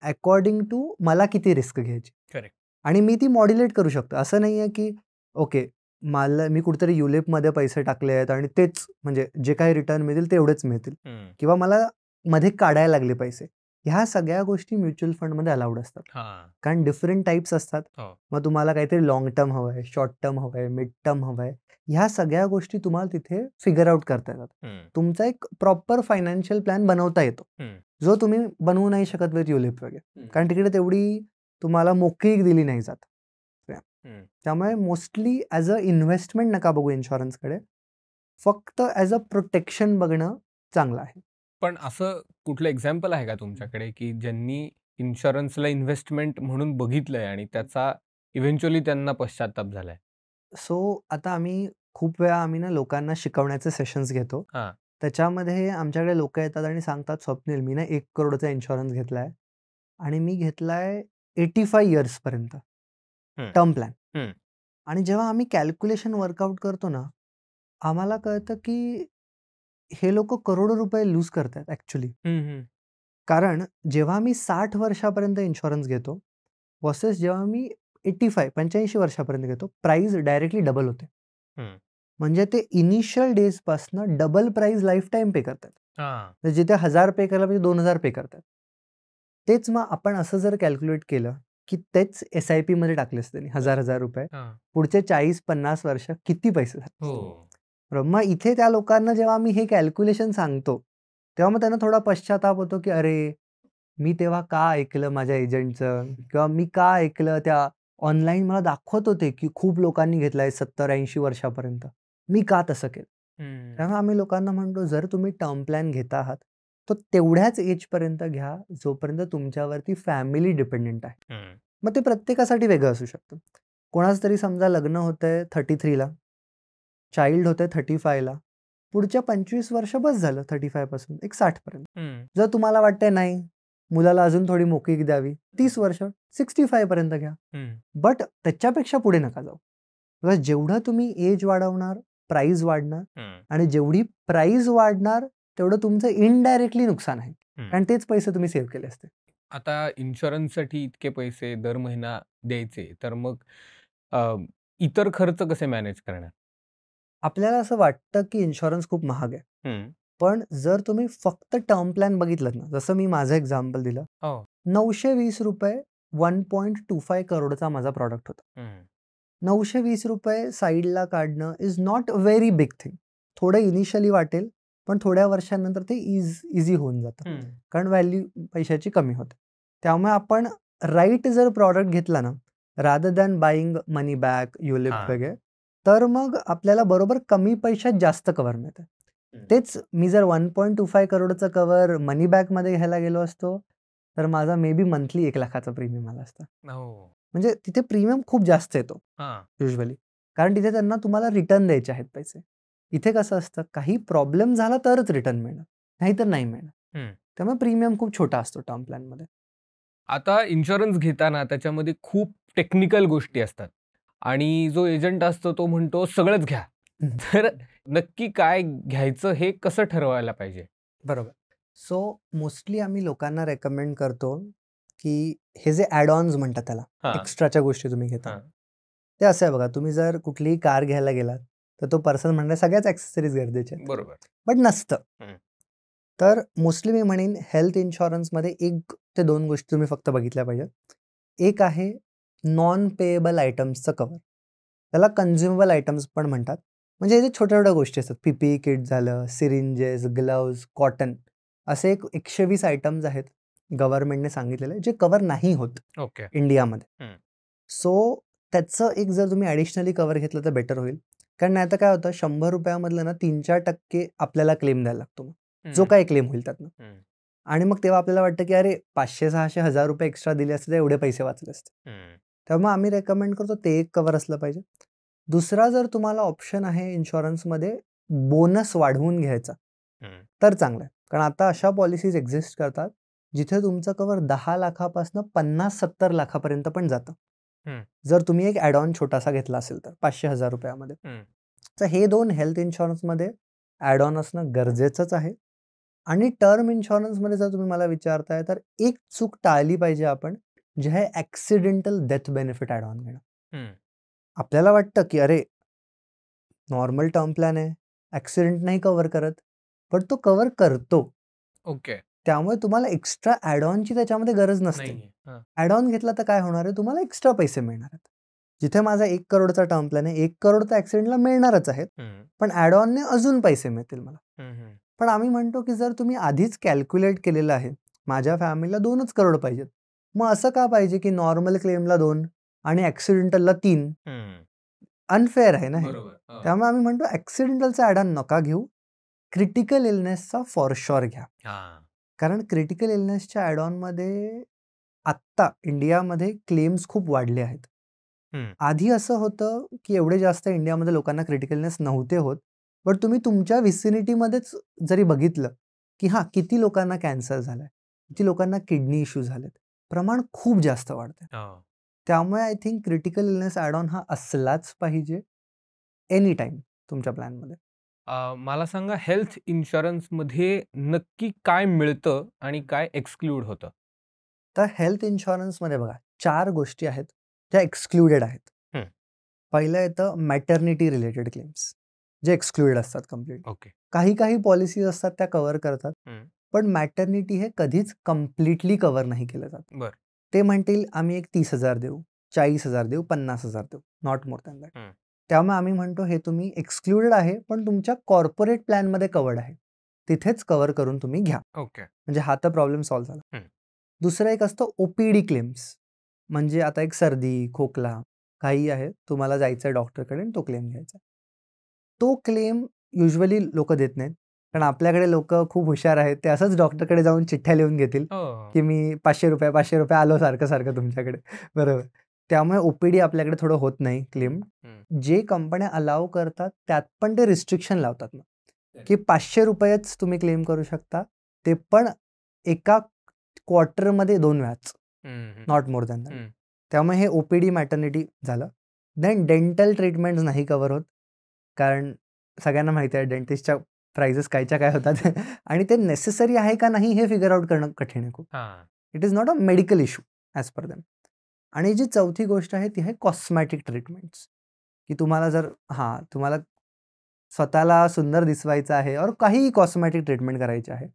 अकॉर्डिंग टू मला किती रिस्क घ्यायची. आणि मी ती मॉड्युलेट करू शकतो. असं नाही आहे की ओके मी कुठेतरी युलिपमध्ये पैसे टाकले आहेत आणि तेच म्हणजे जे काही रिटर्न मिळतील तेवढेच मिळतील, किंवा मला मध्ये काढायला लागले पैसे, ह्या सगळ्या गोष्टी म्युच्युअल फंडमध्ये अलाउड असतात. कारण डिफरंट टाईप्स असतात. मग तुम्हाला काहीतरी लॉंग टर्म हवं आहे, शॉर्ट टर्म हवं आहे, मिड टर्म हवं आहे, ह्या सगळ्या गोष्टी तुम्हाला तिथे फिगर आउट करता येतात. तुमचा एक प्रॉपर फायनान्शियल प्लॅन बनवता येतो, जो तुम्ही बनवू नाही शकत विथ युलिप वगैरे, कारण तिकडे तेवढी तुम्हाला मोकळीक दिली नाही जात. त्यामुळे मोस्टली ॲज अ इन्व्हेस्टमेंट नका बघू इन्शुरन्सकडे, फक्त ॲज अ प्रोटेक्शन बघणं चांगलं आहे. पण असं कुठलं एक्झाम्पल आहे का तुमच्याकडे की ज्यांनी इन्शुरन्सला इन्व्हेस्टमेंट म्हणून बघितलंय आणि त्याचा इव्हेंच्युअली त्यांना पश्चाताप झालाय? सो आता आम्ही खूप वेळा ना लोकांना शिकवण्याचे सेशन्स घेतो. त्याच्यामध्ये आमच्याकडे लोक येतात आणि सांगतात, स्वप्नील, मी ना 1 करोडचा इन्शुरन्स घेतलाय आणि मी घेतलाय 85 इयर्सपर्यंत टर्म प्लॅन. आणि जेव्हा आम्ही कॅल्क्युलेशन वर्कआउट करतो ना, आम्हाला कळतं की हे लोक करोडो रुपये लूज करतात ऍक्च्युली. कारण जेव्हा मी 60 वर्षापर्यंत इन्शुरन्स घेतो वर्सेस जेव्हा मी 85 वर्षापर्यंत घेतो, प्राइस डायरेक्टली डबल होते. म्हणजे ते इनिशियल डेज पासून डबल प्राइस लाईफ टाइम पे करतात. जिथे 1000 पे करायला पाहिजे 2000 पे करतात. तेच मग आपण असं जर कॅल्क्युलेट केलं की तेच SIP मध्ये टाकले असते 1000 रुपये, पुढचे 40-50 वर्ष किती पैसे झाले. मग इथे त्या लोकांना जेव्हा मी हे कॅल्क्युलेशन सांगतो, तेव्हा मग त्यांना थोडा पश्चाताप होतो की अरे, मी तेव्हा का ऐकलं माझ्या एजंटचं, किंवा मी का ऐकलं, त्या ऑनलाईन मला दाखवत होते की खूप लोकांनी घेतलाय 70-80 वर्षापर्यंत, मी का तसं केलं. त्यामुळे आम्ही लोकांना म्हणतो, जर तुम्ही टर्म प्लॅन घेत आहात तर तेवढ्याच एजपर्यंत घ्या जोपर्यंत तुमच्यावरती फॅमिली डिपेंडेंट आहे. मग ते प्रत्येकासाठी वेगळं असू शकतं. कोणाचं तरी समजा लग्न होतंय 33ला, चाइल्ड होतंय 35ला, पुढच्या 25 वर्ष बस झालं 35 पासून एक 60 पर्यंत. जर तुम्हाला वाटतंय नाही, मुलाला अजून थोडी मोकळीक द्यावी, 30 वर्ष 65 पर्यंत घ्या, बट त्याच्यापेक्षा पुढे नका जाऊ. जेवढं तुम्ही एज वाढवणार, प्राइस वाढणार, आणि जेवढी प्राइस वाढणार तेवढं तुमचं इनडायरेक्टली नुकसान आहे, कारण तेच पैसे तुम्ही सेव्ह केले असते. आता इन्शुरन्ससाठी इतके पैसे दर महिना द्यायचे, तर मग इतर खर्च कसे मॅनेज करणार? आपल्याला असं वाटतं की इन्शुरन्स खूप महाग आहे, पण जर तुम्ही फक्त टर्म प्लॅन बघितलं ना, जसं मी माझं एक्झाम्पल दिलं, 920 रुपये 1.25 करोडचा माझा प्रॉडक्ट होता. 920 रुपये साईडला काढणं is not very big thing. थोडं इनिशियली वाटेल, पण थोड्या वर्षांनंतर ते इझी होऊन जातं, कारण व्हॅल्यू पैशाची कमी होते. त्यामुळे आपण राईट जर प्रॉडक्ट घेतला ना, रादर दॅन बाईंग मनी बॅक, युलिप वगैरे, तर मग आपल्याला बरोबर कमी पैशात जास्त कव्हर मिळतं. तेच मी जर 1.25 करोडचं कव्हर मनी बॅकमध्ये घ्यायला गेलो असतो, तर माझा मे बी मंथली 1 लाखाचा प्रीमियम आला असता. म्हणजे तिथे प्रीमियम खूप जास्त येतो युजली, कारण तिथे त्यांना तुम्हाला रिटर्न द्यायचे आहेत पैसे. इथे कसं असतं, काही प्रॉब्लेम झाला तरच रिटर्न मिळणार, नाहीतर नाही मिळणार. त्यामुळे प्रीमियम खूप छोटा असतो टर्म प्लॅन मध्ये. आता इन्शुरन्स घेताना त्याच्यामध्ये खूप टेक्निकल गोष्टी असतात आणि जो एजंट असतो तो म्हणतो सगळंच घ्या. तर नक्की काय घ्यायचं हे कसं ठरवायला पाहिजे? बरोबर. सो मोस्टली आम्ही लोकांना रेकमेंड करतो की हे जे ॲड ऑन्स म्हणतात त्याला, एक्स्ट्राच्या गोष्टी तुम्ही घेता, ते असं आहे बघा, तुम्ही जर कुठलीही कार घ्यायला गेलात तर तो पर्सन म्हणणार सगळ्याच ॲक्सेसरीज गरजेच्या आहेत, बरोबर, बट नसतं. तर मोस्टली मी म्हणेन हेल्थ इन्शुरन्समध्ये 1 ते 2 गोष्टी तुम्ही फक्त बघितल्या पाहिजेत. एक आहे नॉन पेएबल आयटम्सचं कव्हर, त्याला कन्झ्युमेबल आयटम्स पण म्हणतात. म्हणजे जे छोट्या छोट्या गोष्टी असतात, PPE किट झालं, सिरिंजेस, ग्लव्ज, कॉटन, असे 120 आयटम्स आहेत गव्हर्नमेंटने सांगितलेले, जे कव्हर नाही होत इंडियामध्ये. सो त्याचं एक जर तुम्ही ॲडिशनली कव्हर घेतलं तर बेटर होईल, कारण नाही तर काय होतं, 100 रुपयामधलं ना 3-4% आपल्याला क्लेम द्यायला लागतो, जो काही क्लेम होईल त्यातनं. आणि मग तेव्हा आपल्याला वाटतं की अरे 500-600 रुपये एक्स्ट्रा दिले असते तर एवढे पैसे वाचले असते. त्यामुळे आम्ही रेकमेंड करतो ते एक कव्हर असलं पाहिजे. दुसरा, जर तुम्हाला ऑप्शन आहे इन्शुरन्समध्ये बोनस वाढवून घ्यायचा, तर चांगलं आहे. कारण आता अशा पॉलिसीज एक्झिस्ट करतात जिथे तुमचं कव्हर 10 लाखापासून 50-70 लाखापर्यंत पण जातं, जर तुम्ही एक ॲड ऑन छोटासा घेतला असेल तर 500-1000 रुपयामध्ये. तर हे 2 हेल्थ इन्शुरन्समध्ये ॲड ऑन असणं गरजेचंच आहे. आणि टर्म इन्शुरन्समध्ये जर तुम्ही मला विचारताय तर एक चूक टाळली पाहिजे आपण, जे आहे accidental death benefit add on घेणं. आपल्याला वाटतं की अरे नॉर्मल टर्म प्लॅन आहे, ॲक्सिडेंट नाही कव्हर करत, पण तो कव्हर करतो. ओके. त्यामुळे तुम्हाला एक्स्ट्रा ॲड ऑनची त्याच्यामध्ये गरज नसते. नाहीये. हां. ॲड ऑन घेतला तर काय होणार आहे, तुम्हाला एक्स्ट्रा पैसे मिळणार आहेत. जिथे माझा 1 करोडचा टर्म प्लॅन आहे, 1 करोड तर ॲक्सिडेंटला मिळणारच आहेत, पण ॲड ऑनने अजून पैसे मिळतील मला. पण आम्ही म्हणतो, की जर तुम्ही आधीच कॅल्क्युलेट केलेलं आहे, माझ्या फॅमिलीला 2च करोड पाहिजेत. मग असं का पाहिजे, की नॉर्मल क्लेमला 2 आणि ॲक्सिडेंटलला 3? अनफेअर आहे ना हे. त्यामुळे आम्ही म्हणतो ॲक्सिडेंटलचा ॲड ऑन नका घेऊ. क्रिटिकल इलनेसचा फॉर शुअर घ्या. कारण क्रिटिकल इलनेसच्या ॲड ऑनमध्ये आत्ता इंडियामध्ये क्लेम्स खूप वाढले आहेत. आधी असं होतं, की एवढे जास्त इंडियामध्ये लोकांना क्रिटिकल इलनेस नव्हते होत. पण तुम्ही तुमच्या व्हिसिनिटीमध्येच जरी बघितलं, की हां, किती लोकांना कॅन्सर झालाय, किती लोकांना किडनी इश्यू झालेत. प्रमाण खूप जास्त वाढतंय. त्यामुळे I think critical illness add on हा असलाच पाहिजे एनी टाईम तुमच्या प्लॅनमध्ये. मला सांगा, हेल्थ इन्शुरन्समध्ये नक्की काय मिळतं आणि काय एक्सक्लूड होतं? तर हेल्थ इन्शुरन्समध्ये बघा 4 गोष्टी आहेत ज्या एक्सक्लुडेड आहेत. पहिलं येतं मॅटर्निटी रिलेटेड क्लेम्स, जे एक्सक्लुडेड असतात कम्प्लीट. ओके. काही पॉलिसीज असतात त्या कव्हर करतात, पण मॅटर्निटी हे कधीच कम्प्लिटली कव्हर नाही केलं जात. बरं. ते म्हणतील आम्ही एक 30,000 देऊ, 40,000 देऊ, 50,000 देऊ, नॉट मोर दॅन दॅट. त्यामुळे आम्ही म्हणतो हे तुम्ही एक्सक्लुडेड आहे, पण तुमच्या कॉर्पोरेट प्लॅनमध्ये कव्हर्ड आहे. तिथेच कव्हर करून तुम्ही घ्या. ओके. म्हणजे हा तर प्रॉब्लेम सॉल्व्ह झाला. दुसरं एक असतं ओपीडी क्लेम्स. म्हणजे आता एक सर्दी, खोकला काही आहे, तुम्हाला जायचं आहे डॉक्टरकडे आणि तो क्लेम घ्यायचा. तो क्लेम युजुअली लोकं देत नाहीत. कारण आपल्याकडे लोकं खूप हुशार आहेत. ते असंच डॉक्टरकडे जाऊन चिठ्ठ्या लिहून घेतील, की मी ₹500 ₹500 आलो सारखं तुमच्याकडे. बरोबर. त्यामुळे ओपीडी आपल्याकडे थोडं होत नाही क्लेम. जे कंपन्या अलाउ करतात त्यात पण ते रिस्ट्रिक्शन लावतात ना, की ₹500च तुम्ही क्लेम करू शकता. ते पण एका क्वार्टरमध्ये 2 वेळाच. Not more than that. त्यामुळे हे ओपीडी मॅटर्निटी झालं. देन डेंटल ट्रीटमेंट्स नाही कव्हर होत. कारण सगळ्यांना माहिती आहे डेंटिस्टच्या प्राइसेस कायच्या काय होतात आणि ते नेसेसरी आहे का नाही हे फिगर आउट करणं कठीण आहे खूप. It is not a medical issue as per them. आणि जी चौथी गोष्ट आहे ती आहे कॉस्मॅटिक ट्रीटमेंट्स, की तुम्हाला जर तुम्हाला स्वतःला सुंदर दिसवायचं आहे और काहीही कॉस्मॅटिक ट्रीटमेंट करायची आहे,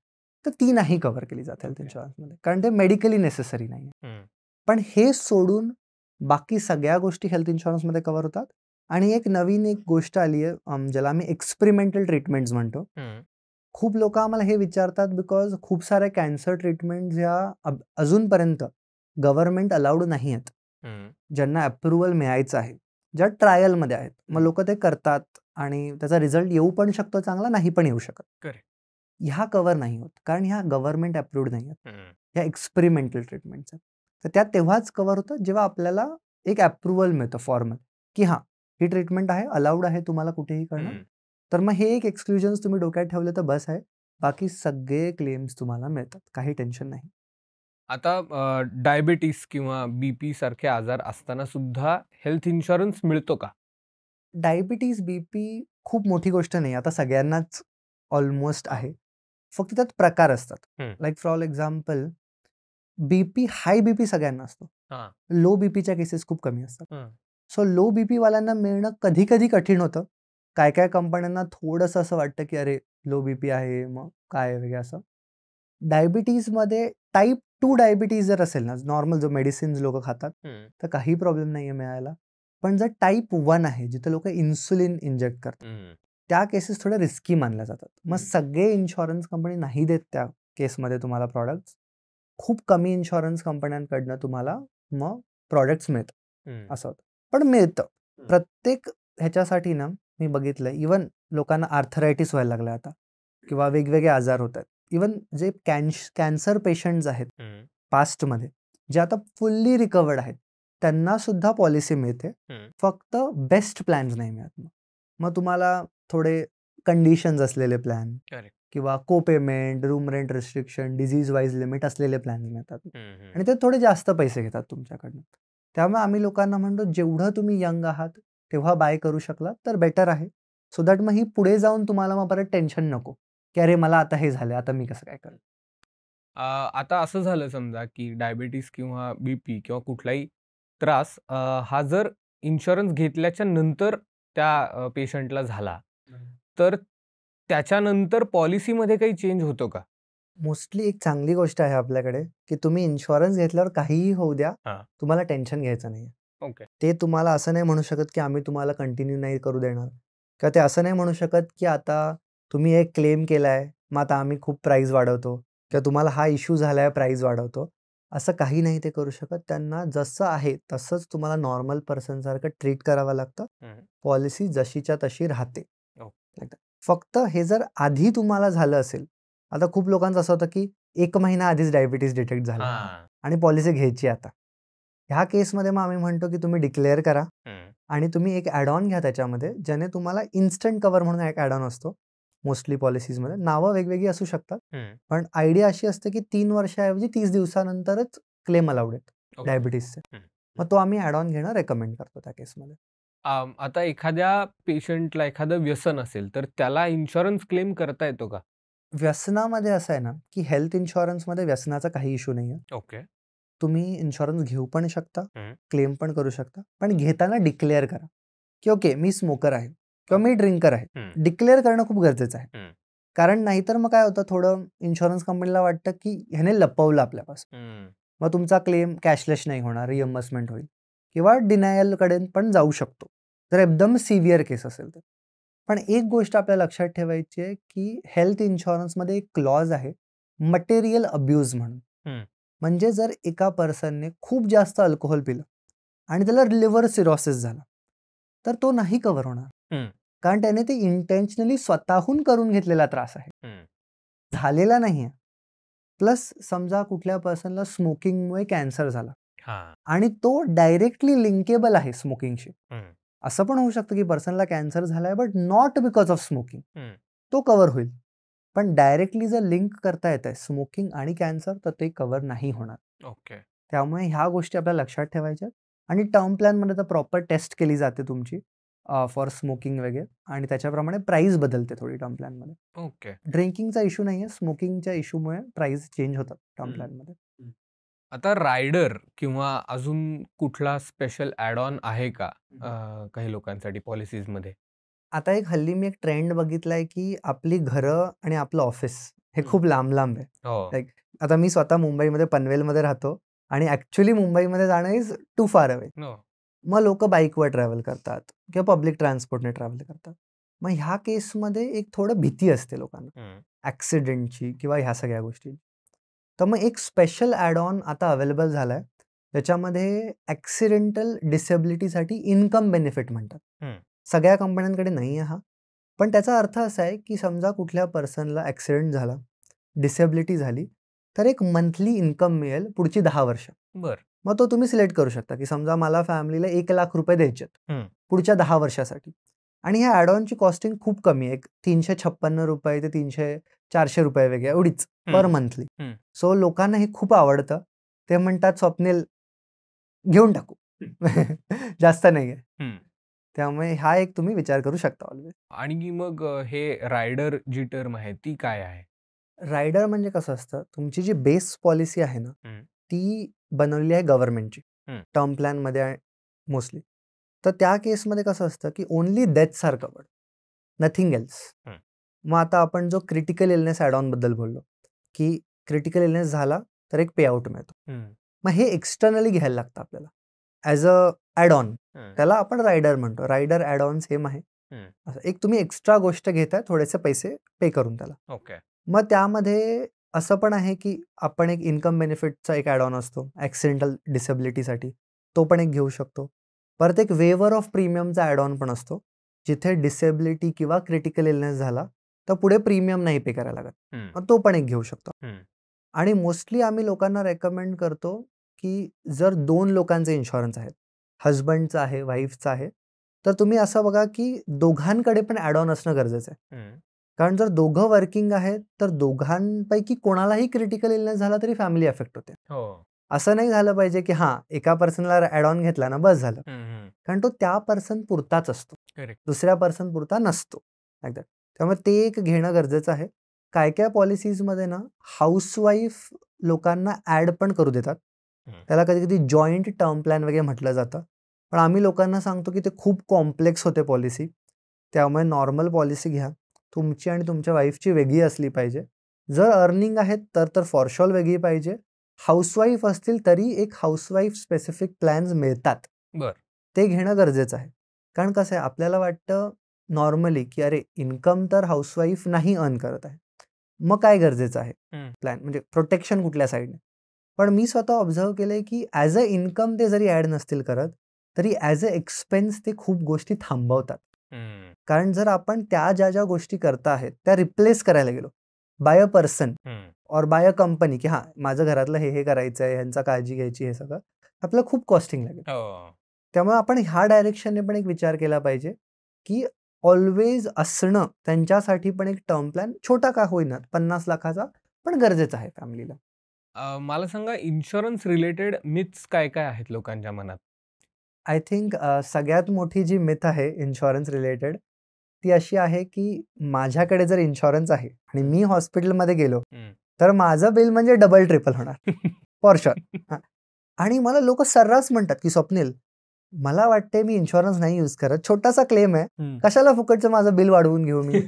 तर ती नाही कव्हर केली जात हेल्थ इन्शुरन्समध्ये. कारण ते मेडिकली नेसेसरी नाही आहे. पण हे सोडून बाकी सगळ्या गोष्टी हेल्थ इन्शुरन्समध्ये कव्हर होतात. आणि एक नवीन गोष्ट आली आहे ज्याला आम्ही एक्सपेरिमेंटल ट्रीटमेंट्स म्हणतो. खूप लोकं आम्हाला हे विचारतात बिकॉज खूप साऱ्या कॅन्सर ट्रीटमेंट्स ह्या अजूनपर्यंत गव्हर्नमेंट अलाउड नाही आहेत. ज्यांना अप्रुव्हल मिळायचं आहे, ज्या ट्रायलमध्ये आहेत. मग लोकं ते करतात आणि त्याचा रिझल्ट येऊ पण शकतो चांगला, नाही पण येऊ शकत. करेक्ट. ह्या कव्हर नाही होत, कारण ह्या गव्हर्नमेंट अप्रूव्ड नाही आहेत. ह्या एक्सपेरिमेंटल ट्रीटमेंट्स आहेत. तर त्या तेव्हाच कव्हर होतं जेव्हा आपल्याला एक अप्रुव्हल मिळतं फॉर्मल, की ही ट्रीटमेंट आहे, अलाउड आहे तुम्हाला कुठेही करणं. तर मग हे एक एक्सक्लुजन्स तुम्ही डोक्यात ठेवले तर बस आहे. बाकी सगळे क्लेम्स तुम्हाला मिळतात. काही टेन्शन नाही. आता डायबिटीस किंवा बीपी सारखे आजार असताना सुद्धा हेल्थ इन्शुरन्स मिळतो का? डायबिटीज, बीपी खूप मोठी गोष्ट नाही. आता सगळ्यांनाच ऑलमोस्ट आहे. फक्त त्यात प्रकार असतात. Like for example BP, high BP सगळ्यांना असतो. लो बीपीच्या केसेस खूप कमी असतात. सो लो बीपी वाल्यांना मिळणं कधी-कधी कठीण होतं. काय कंपन्यांना थोडंसं असं वाटतं, की अरे लो बीपी आहे, मग काय वगैरे असं. डायबिटीजमध्ये टाइप 2 डायबिटीज जर असेल ना, नॉर्मल जो मेडिसिन्स लोकं खातात, तर काही प्रॉब्लेम नाहीये मिळायला. पण जर टाइप 1 आहे, जिथे लोकं इन्सुलिन इंजेक्ट करतात, त्या केसेस थोड्या रिस्की मानल्या जातात. मग सगळे इन्शुरन्स कंपनी नाही देत त्या केसमध्ये तुम्हाला प्रॉडक्ट्स. खूप कमी इन्शुरन्स कंपन्यांकडनं तुम्हाला मग प्रॉडक्ट्स मिळतात. असं होतं. पण मिळतं. प्रत्येक ह्याच्यासाठी ना मी बघितलंय इव्हन लोकांना आर्थरायटिस व्हायला लागलाय आता किंवा वेगवेगळे आजार होत आहेत. इव्हन जे कॅन्सर पेशंट्स आहेत पास्टमध्ये, जे आता फुल्ली रिकवर्ड आहेत, त्यांना सुद्धा पॉलिसी मिळते. फक्त बेस्ट प्लॅन्स नाही मिळत. मग तुम्हाला थोडे कंडिशन्स असलेले प्लॅन किंवा co-payment, room rent restriction, disease wise limit असलेले प्लॅन्स मिळतात. आणि ते थोडे जास्त पैसे घेतात तुमच्याकडनं. त्यामुळे आम्ही लोकांना म्हणतो जेवढं तुम्ही यंग आहात तेव्हा बाय करू शकला तर बेटर आहे. सो दॅट मग ही पुढे जाऊन तुम्हाला मग परत टेन्शन नको, की अरे मला आता हे झालं, आता मी कसं काय करेन. आता असं झालं समजा, की डायबिटीस किंवा बीपी किंवा कुठलाही त्रास हा जर इन्शुरन्स घेतल्याच्या नंतर त्या पेशंटला झाला, तर त्याच्यानंतर पॉलिसीमध्ये काही चेंज होतो का? मोस्टली एक चांगली गोष्ट आहे आपल्याकडे, की तुम्ही इन्शुरन्स घेतल्यावर काहीही होऊ द्या, तुम्हाला टेन्शन घ्यायचं नाही. ओके. ते तुम्हाला असं नाही म्हणू शकत, की आम्ही तुम्हाला कंटिन्यू नाही करू देणार किंवा ते असं नाही म्हणू शकत, की आता तुम्ही एक क्लेम केलाय, मग आता आम्ही खूप प्राईस वाढवतो किंवा तुम्हाला हा इश्यू झालाय प्राईस वाढवतो. असं काही नाही ते करू शकत. त्यांना जसं आहे तसंच तुम्हाला नॉर्मल पर्सनसारखं ट्रीट करावं लागतं. पॉलिसी जशीच्या तशी राहते. फक्त हे जर आधी तुम्हाला झालं असेल, आता खूप लोकांचं असं होतं, की 1 महिना आधीच डायबिटीज डिटेक्ट झाला आणि पॉलिसी घ्यायची आता. ह्या केसमध्ये मग आम्ही म्हणतो, की तुम्ही डिक्लेअर करा आणि तुम्ही एक ॲड ऑन घ्या त्याच्यामध्ये, ज्याने तुम्हाला इन्स्टंट कव्हर म्हणून एक ॲड ऑन असतो मोस्टली पॉलिसीजमध्ये. नावं वेगवेगळी असू शकतात, पण आयडिया अशी असते, की 3 वर्षाऐवजी 30 दिवसानंतरच क्लेम अलाउड आहेत डायबिटीजचे. मग तो आम्ही ॲड ऑन घेणं रेकमेंड करतो त्या केसमध्ये. आता एखाद्या पेशंटला एखादं व्यसन असेल, तर त्याला इन्शुरन्स क्लेम करता येतो का? व्यसनामध्ये असं आहे ना, की हेल्थ इन्शुरन्समध्ये व्यसनाचा काही इश्यू नाहीये. ओके. तुम्ही इन्शुरन्स घेऊ पण शकता, क्लेम पण करू शकता. पण घेताना डिक्लेअर करा, की ओके मी स्मोकर आहे किंवा मी ड्रिंकर आहे. डिक्लेअर करणं खूप गरजेचं आहे. कारण नाहीतर मग काय होतं, थोडं इन्शुरन्स कंपनीला वाटतं, की ह्याने लपवलं आपल्यापासून. मग तुमचा क्लेम कॅशलेस नाही होणार, रिएम्बर्समेंट होईल किंवा डिनायलकडे पण जाऊ शकतो, जर एकदम सिव्हिअर केस असेल तर. पण एक गोष्ट आपल्याला लक्षात ठेवायची आहे, की हेल्थ इन्शुरन्समध्ये एक क्लॉज आहे, मटेरियल अब्यूज म्हणून. म्हणजे जर एका पर्सनने खूप जास्त अल्कोहोल पिलं आणि त्याला लिव्हर सिरोसिस झाला, तर तो नाही कव्हर होणार. कारण त्याने ते इंटेन्शनली स्वतःहून करून घेतलेला त्रास आहे, झालेला नाहीये. प्लस समजा कुठल्या पर्सनला स्मोकिंगमुळे कॅन्सर झाला आणि तो डायरेक्टली लिंकेबल आहे स्मोकिंगशी. असं पण होऊ शकतं, की पर्सनला कॅन्सर झालाय but not because of smoking, तो कव्हर होईल. पण डायरेक्टली जर लिंक करता येत आहे स्मोकिंग आणि कॅन्सर, तर ते कव्हर नाही होणार. ओके. त्यामुळे ह्या गोष्टी आपल्याला लक्षात ठेवायच्या आणि टर्म प्लॅनमध्ये तर प्रॉपर टेस्ट केली जाते तुमची फॉर स्मोकिंग वगैरे आणि त्याच्याप्रमाणे प्राइस बदलते थोडी टर्म प्लॅनमध्ये. ओके. ड्रिंकिंगचा इश्यू नाहीये, स्मोकिंगच्या इश्यूमुळे प्राइस चेंज होतात टर्म प्लॅनमध्ये. आता रायडर किंवा अजून कुठला स्पेशल ॲड ऑन आहे का काही लोकांसाठी पॉलिसीजमध्ये? आता एक हल्ली मी एक ट्रेंड बघितलाय, की आपली घरं आणि आपलं ऑफिस हे खूप लांब-लांब आहे. लाइक आता मी स्वतः मुंबईमध्ये पनवेलमध्ये राहतो आणि ॲक्चुअली मुंबईमध्ये जाणं इज टू फार अवे. मग लोकं बाईकवर ट्रॅव्हल करतात किंवा पब्लिक ट्रान्सपोर्टने ट्रॅव्हल करतात. मग ह्या केसमध्ये एक थोडं भीती असते लोकांना ॲक्सिडेंटची किंवा ह्या सगळ्या गोष्टी. तर मग एक स्पेशल ॲड ऑन आता अवेलेबल झालाय. त्याच्यामध्ये ॲक्सिडेंटल डिसेबिलिटीसाठी इन्कम बेनिफिट म्हणतात. सगळ्या कंपन्यांकडे नाही आहे हा. पण त्याचा अर्थ असा आहे, की समजा कुठल्या पर्सनला ॲक्सिडेंट झाला, डिसेबिलिटी झाली, तर एक मंथली इन्कम मिळेल पुढची 10 वर्ष. मग तो तुम्ही सिलेक्ट करू शकता, की समजा मला फॅमिलीला ₹1,00,000 द्यायचेत पुढच्या 10 वर्षासाठी आणि ह्या ॲड ऑनची कॉस्टिंग खूप कमी आहे. एक ₹356 ते ₹400 वगैरे एवढीच पर मंथली. सो लोकांना हे खूप आवडतं. ते म्हणतात, "स्वप्नील घेऊन टाकू." जास्त नाहीये. त्यामुळे हा एक तुम्ही विचार करू शकता ऑलवेज. आणि मग हे रायडर जी टर्म आहे ती काय आहे? रायडर म्हणजे कसं असतं, तुमची जी बेस पॉलिसी आहे ना, ती बनवलेली आहे गव्हर्नमेंटची टर्म प्लॅनमध्ये मोस्टली. तर त्या केसमध्ये कसं असतं, की only deaths are covered, nothing else. मग आता आपण जो क्रिटिकल इलनेस ॲड ऑन बद्दल बोललो, की क्रिटिकल इलनेस झाला तर एक पे आउट मिळतो. मग हे एक्सटर्नली घ्यायला लागतं आपल्याला ॲज अ ॲड ऑन. त्याला आपण रायडर म्हणतो. रायडर ॲड ऑन सेम आहे. असं एक तुम्ही एक्स्ट्रा गोष्ट घेताय, थोडेसे पैसे पे करून त्याला. ओके. मग त्यामध्ये असं पण आहे, की आपण एक इन्कम बेनिफिटचा एक ॲड ऑन असतो ॲक्सिडेंटल डिसेबिलिटीसाठी. तो पण एक घेऊ शकतो. परत एक वेव्हर ऑफ प्रीमियमचा ॲड ऑन पण असतो. जिथे डिसेबिलिटी किंवा क्रिटिकल इलनेस झाला, तर पुढे प्रीमियम नाही पे करायला लागत. मग तो पण एक घेऊ शकतो. आणि मोस्टली आम्ही लोकांना रेकमेंड करतो, की जर 2 लोकांचे इन्शुरन्स आहेत, हसबंडचा आहे, वाईफचा आहे, तर तुम्ही असं बघा, की दोघांकडे पण ॲड ऑन असणं गरजेचं आहे. कारण जर दोघं वर्किंग आहेत, तर दोघांपैकी कोणालाही क्रिटिकल इलनेस झाला तरी फॅमिली अफेक्ट होते. असं नाही झालं पाहिजे, की एका पर्सनला ॲड ऑन घेतला ना बस झालं. कारण तो त्या पर्सन पुरताच असतो. दुसऱ्या पर्सन पुरता नसतो. त्यामुळे ते एक घेणं गरजेचं आहे. काय पॉलिसीजमध्ये ना हाऊसवाईफ लोकांना ॲड पण करू देतात. त्याला कधी-कधी जॉइंट टर्म प्लॅन वगैरे म्हटलं जातं. पण आम्ही लोकांना सांगतो की ते खूप कॉम्प्लेक्स होते पॉलिसी. त्यामुळे नॉर्मल पॉलिसी घ्या. तुमची आणि तुमच्या वाईफची वेगळी असली पाहिजे. जर अर्निंग आहेत तर फॉर शुअर वेगळी पाहिजे. हाऊसवाईफ असतील तरी एक हाऊसवाईफ स्पेसिफिक प्लॅन्स मिळतात. बर. ते घेणं गरजेचं आहे. कारण कसं आहे, आपल्याला वाटतं नॉर्मली की अरे इन्कम तर हाऊसवाईफ नाही अर्न करत आहे. मग काय गरजेचं आहे प्लॅन, म्हणजे प्रोटेक्शन कुठल्या साईडने. पण मी स्वतः ऑब्झर्व केलंय की ॲज अ इन्कम ते जरी ॲड नसतील करत तरी ॲज अ एक्सपेन्स ते खूप गोष्टी थांबवतात. कारण जर आपण त्या ज्या गोष्टी करता आहेत त्या रिप्लेस करायला गेलो बाय अ पर्सन और बाय अ कंपनी, की हां माझं घरातलं हे करायचं आहे, ह्यांचा काळजी घ्यायची, हे सगळं आपल्याला खूप कॉस्टिंग लागेल. त्यामुळे आपण ह्या डायरेक्शनने पण एक विचार केला पाहिजे की ऑलवेज असणं त्यांच्यासाठी पण एक टर्म प्लॅन छोटा का होईना 50 लाखाचा पण गरजेचा आहे फॅमिलीला. मला सांगा, इन्शुरन्स रिलेटेड मिथ्स काय काय आहेत लोकांच्या मनात? आय थिंक सगळ्यात मोठी जी मिथ आहे इन्शुरन्स रिलेटेड ती अशी आहे की माझ्याकडे जर इन्शुरन्स आहे आणि मी हॉस्पिटलमध्ये गेलो तर माझं बिल म्हणजे डबल ट्रिपल होणार फॉर शुअर. आणि मला लोक सर्रास म्हणतात की स्वप्नील, मला वाटते मी इन्शुरन्स नाही यूज करत, छोटासा क्लेम आहे, कशाला फुकटचं माझं बिल वाढवून घेऊ मी.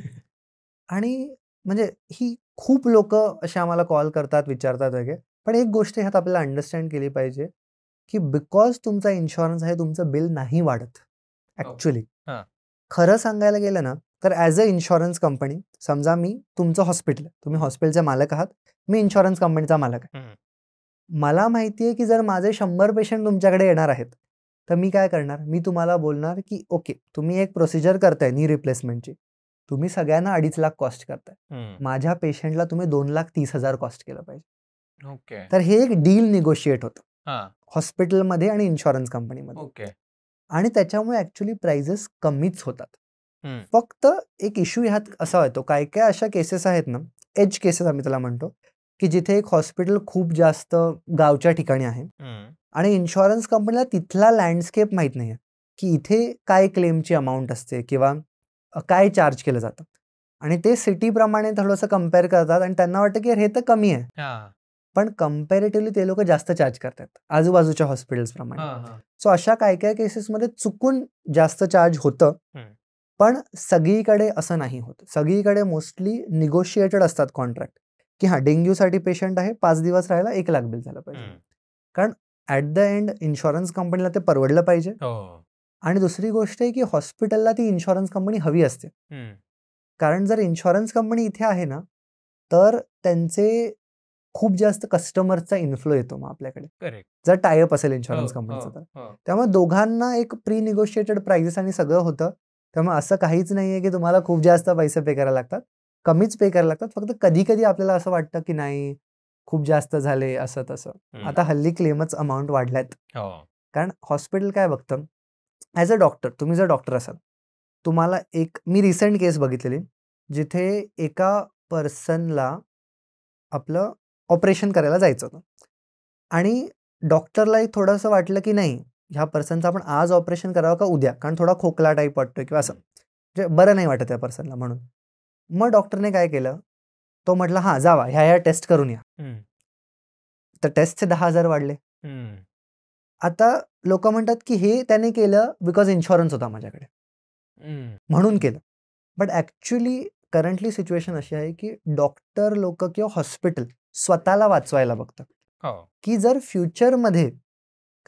आणि म्हणजे ही खूप लोक असे आम्हाला कॉल करतात, विचारतात वगैरे. पण एक गोष्ट ह्यात आपल्याला अंडरस्टँड केली पाहिजे की बिकॉज तुमचा इन्शुरन्स आहे तुमचं बिल नाही वाढत. ऍक्च्युली खरं सांगायला गेलं ना तर ॲज अ इन्शुरन्स कंपनी, समजा मी तुमचं हॉस्पिटल, तुम्ही हॉस्पिटलचे मालक आहात, मी इन्शुरन्स कंपनीचा मालक आहे. मला माहिती आहे की जर माझे 100 पेशंट तुमच्याकडे येणार आहेत तर मी काय करणार, मी तुम्हाला बोलणार की ओके तुम्ही एक प्रोसिजर करताय नी रिप्लेसमेंटची, तुम्ही सगळ्यांना 2.5 लाख कॉस्ट करताय, माझ्या पेशंटला तुम्ही 2,30,000 कॉस्ट केलं पाहिजे. ओके. तर हे एक डील निगोशिएट होतं हॉस्पिटलमध्ये आणि इन्शुरन्स कंपनीमध्ये. ओके. आणि त्याच्यामुळे ऍक्च्युली प्राइजेस कमीच होतात. फक्त एक इश्यू ह्यात असा येतो, काय काय अशा केसेस आहेत ना, एज केसेस आम्ही त्याला म्हणतो, की जिथे एक हॉस्पिटल खूप जास्त गावच्या ठिकाणी आहे आणि इन्शुरन्स कंपनीला तिथला लँडस्केप माहित नाहीये की इथे काय क्लेमची अमाऊंट असते किंवा काय चार्ज केलं जातं. आणि ते सिटीप्रमाणे थोडंसं कम्पेअर करतात आणि त्यांना वाटतं की हे तर कमी आहे, पण कम्पॅरेटिव्हली ते लोक जास्त चार्ज करतात आजूबाजूच्या हॉस्पिटल्स प्रमाणे. सो अशा काय काय केसेसमध्ये चुकून जास्त चार्ज होतं, पण सगळीकडे असं नाही होत. सगळीकडे मोस्टली निगोशिएटेड असतात कॉन्ट्रॅक्ट, की हां डेंग्यूसाठी पेशंट आहे, 5 दिवस राहायला 1 लाख बिल झालं पाहिजे. कारण ॲट द एंड इन्शुरन्स कंपनीला ते परवडलं पाहिजे. आणि दुसरी गोष्ट आहे की हॉस्पिटलला ती इन्शुरन्स कंपनी हवी असते. कारण जर इन्शुरन्स कंपनी इथे आहे ना तर त्यांचे खूप जास्त कस्टमरचा इन्फ्लो येतो मग आपल्याकडे, जर टायअप असेल इन्शुरन्स कंपनीचं तर. त्यामुळे दोघांना एक प्री निगोशिएटेड प्राइसेस आणि सगळं होतं. त्यामुळे असं काहीच नाहीये की तुम्हाला खूप जास्त पैसे पे करायला लागतात, कमीच पे करायला लागतात. फक्त कधी कधी आपल्याला असं वाटतं की नाही खूप जास्त झाले असं तसं. आता हल्ली क्लेमच अमाऊंट वाढल्यात. कारण हॉस्पिटल काय बघतं, ॲज अ डॉक्टर, तुम्ही जर डॉक्टर असाल, तुम्हाला एक, मी रिसेंट केस बघितलेली जिथे एका पर्सनला आपलं ऑपरेशन करायला जायचं होतं आणि डॉक्टरलाही थोडंसं वाटलं की नाही ह्या पर्सनचं आपण आज ऑपरेशन करावं का उद्या, कारण थोडा खोकला टाईप वाटतोय किंवा असं, म्हणजे बरं नाही वाटत त्या पर्सनला म्हणून. मग डॉक्टरने काय केलं, तो म्हटलं हां जावा ह्या टेस्ट करून या. तर टेस्टचे 10,000 वाढले. आता लोक म्हणतात की हे त्याने केलं बिकॉज इन्शुरन्स होता माझ्याकडे म्हणून केलं. बट ॲक्च्युली करंटली सिच्युएशन अशी आहे की डॉक्टर लोक किंवा हॉस्पिटल स्वतःला वाचवायला बघतात, की जर फ्युचरमध्ये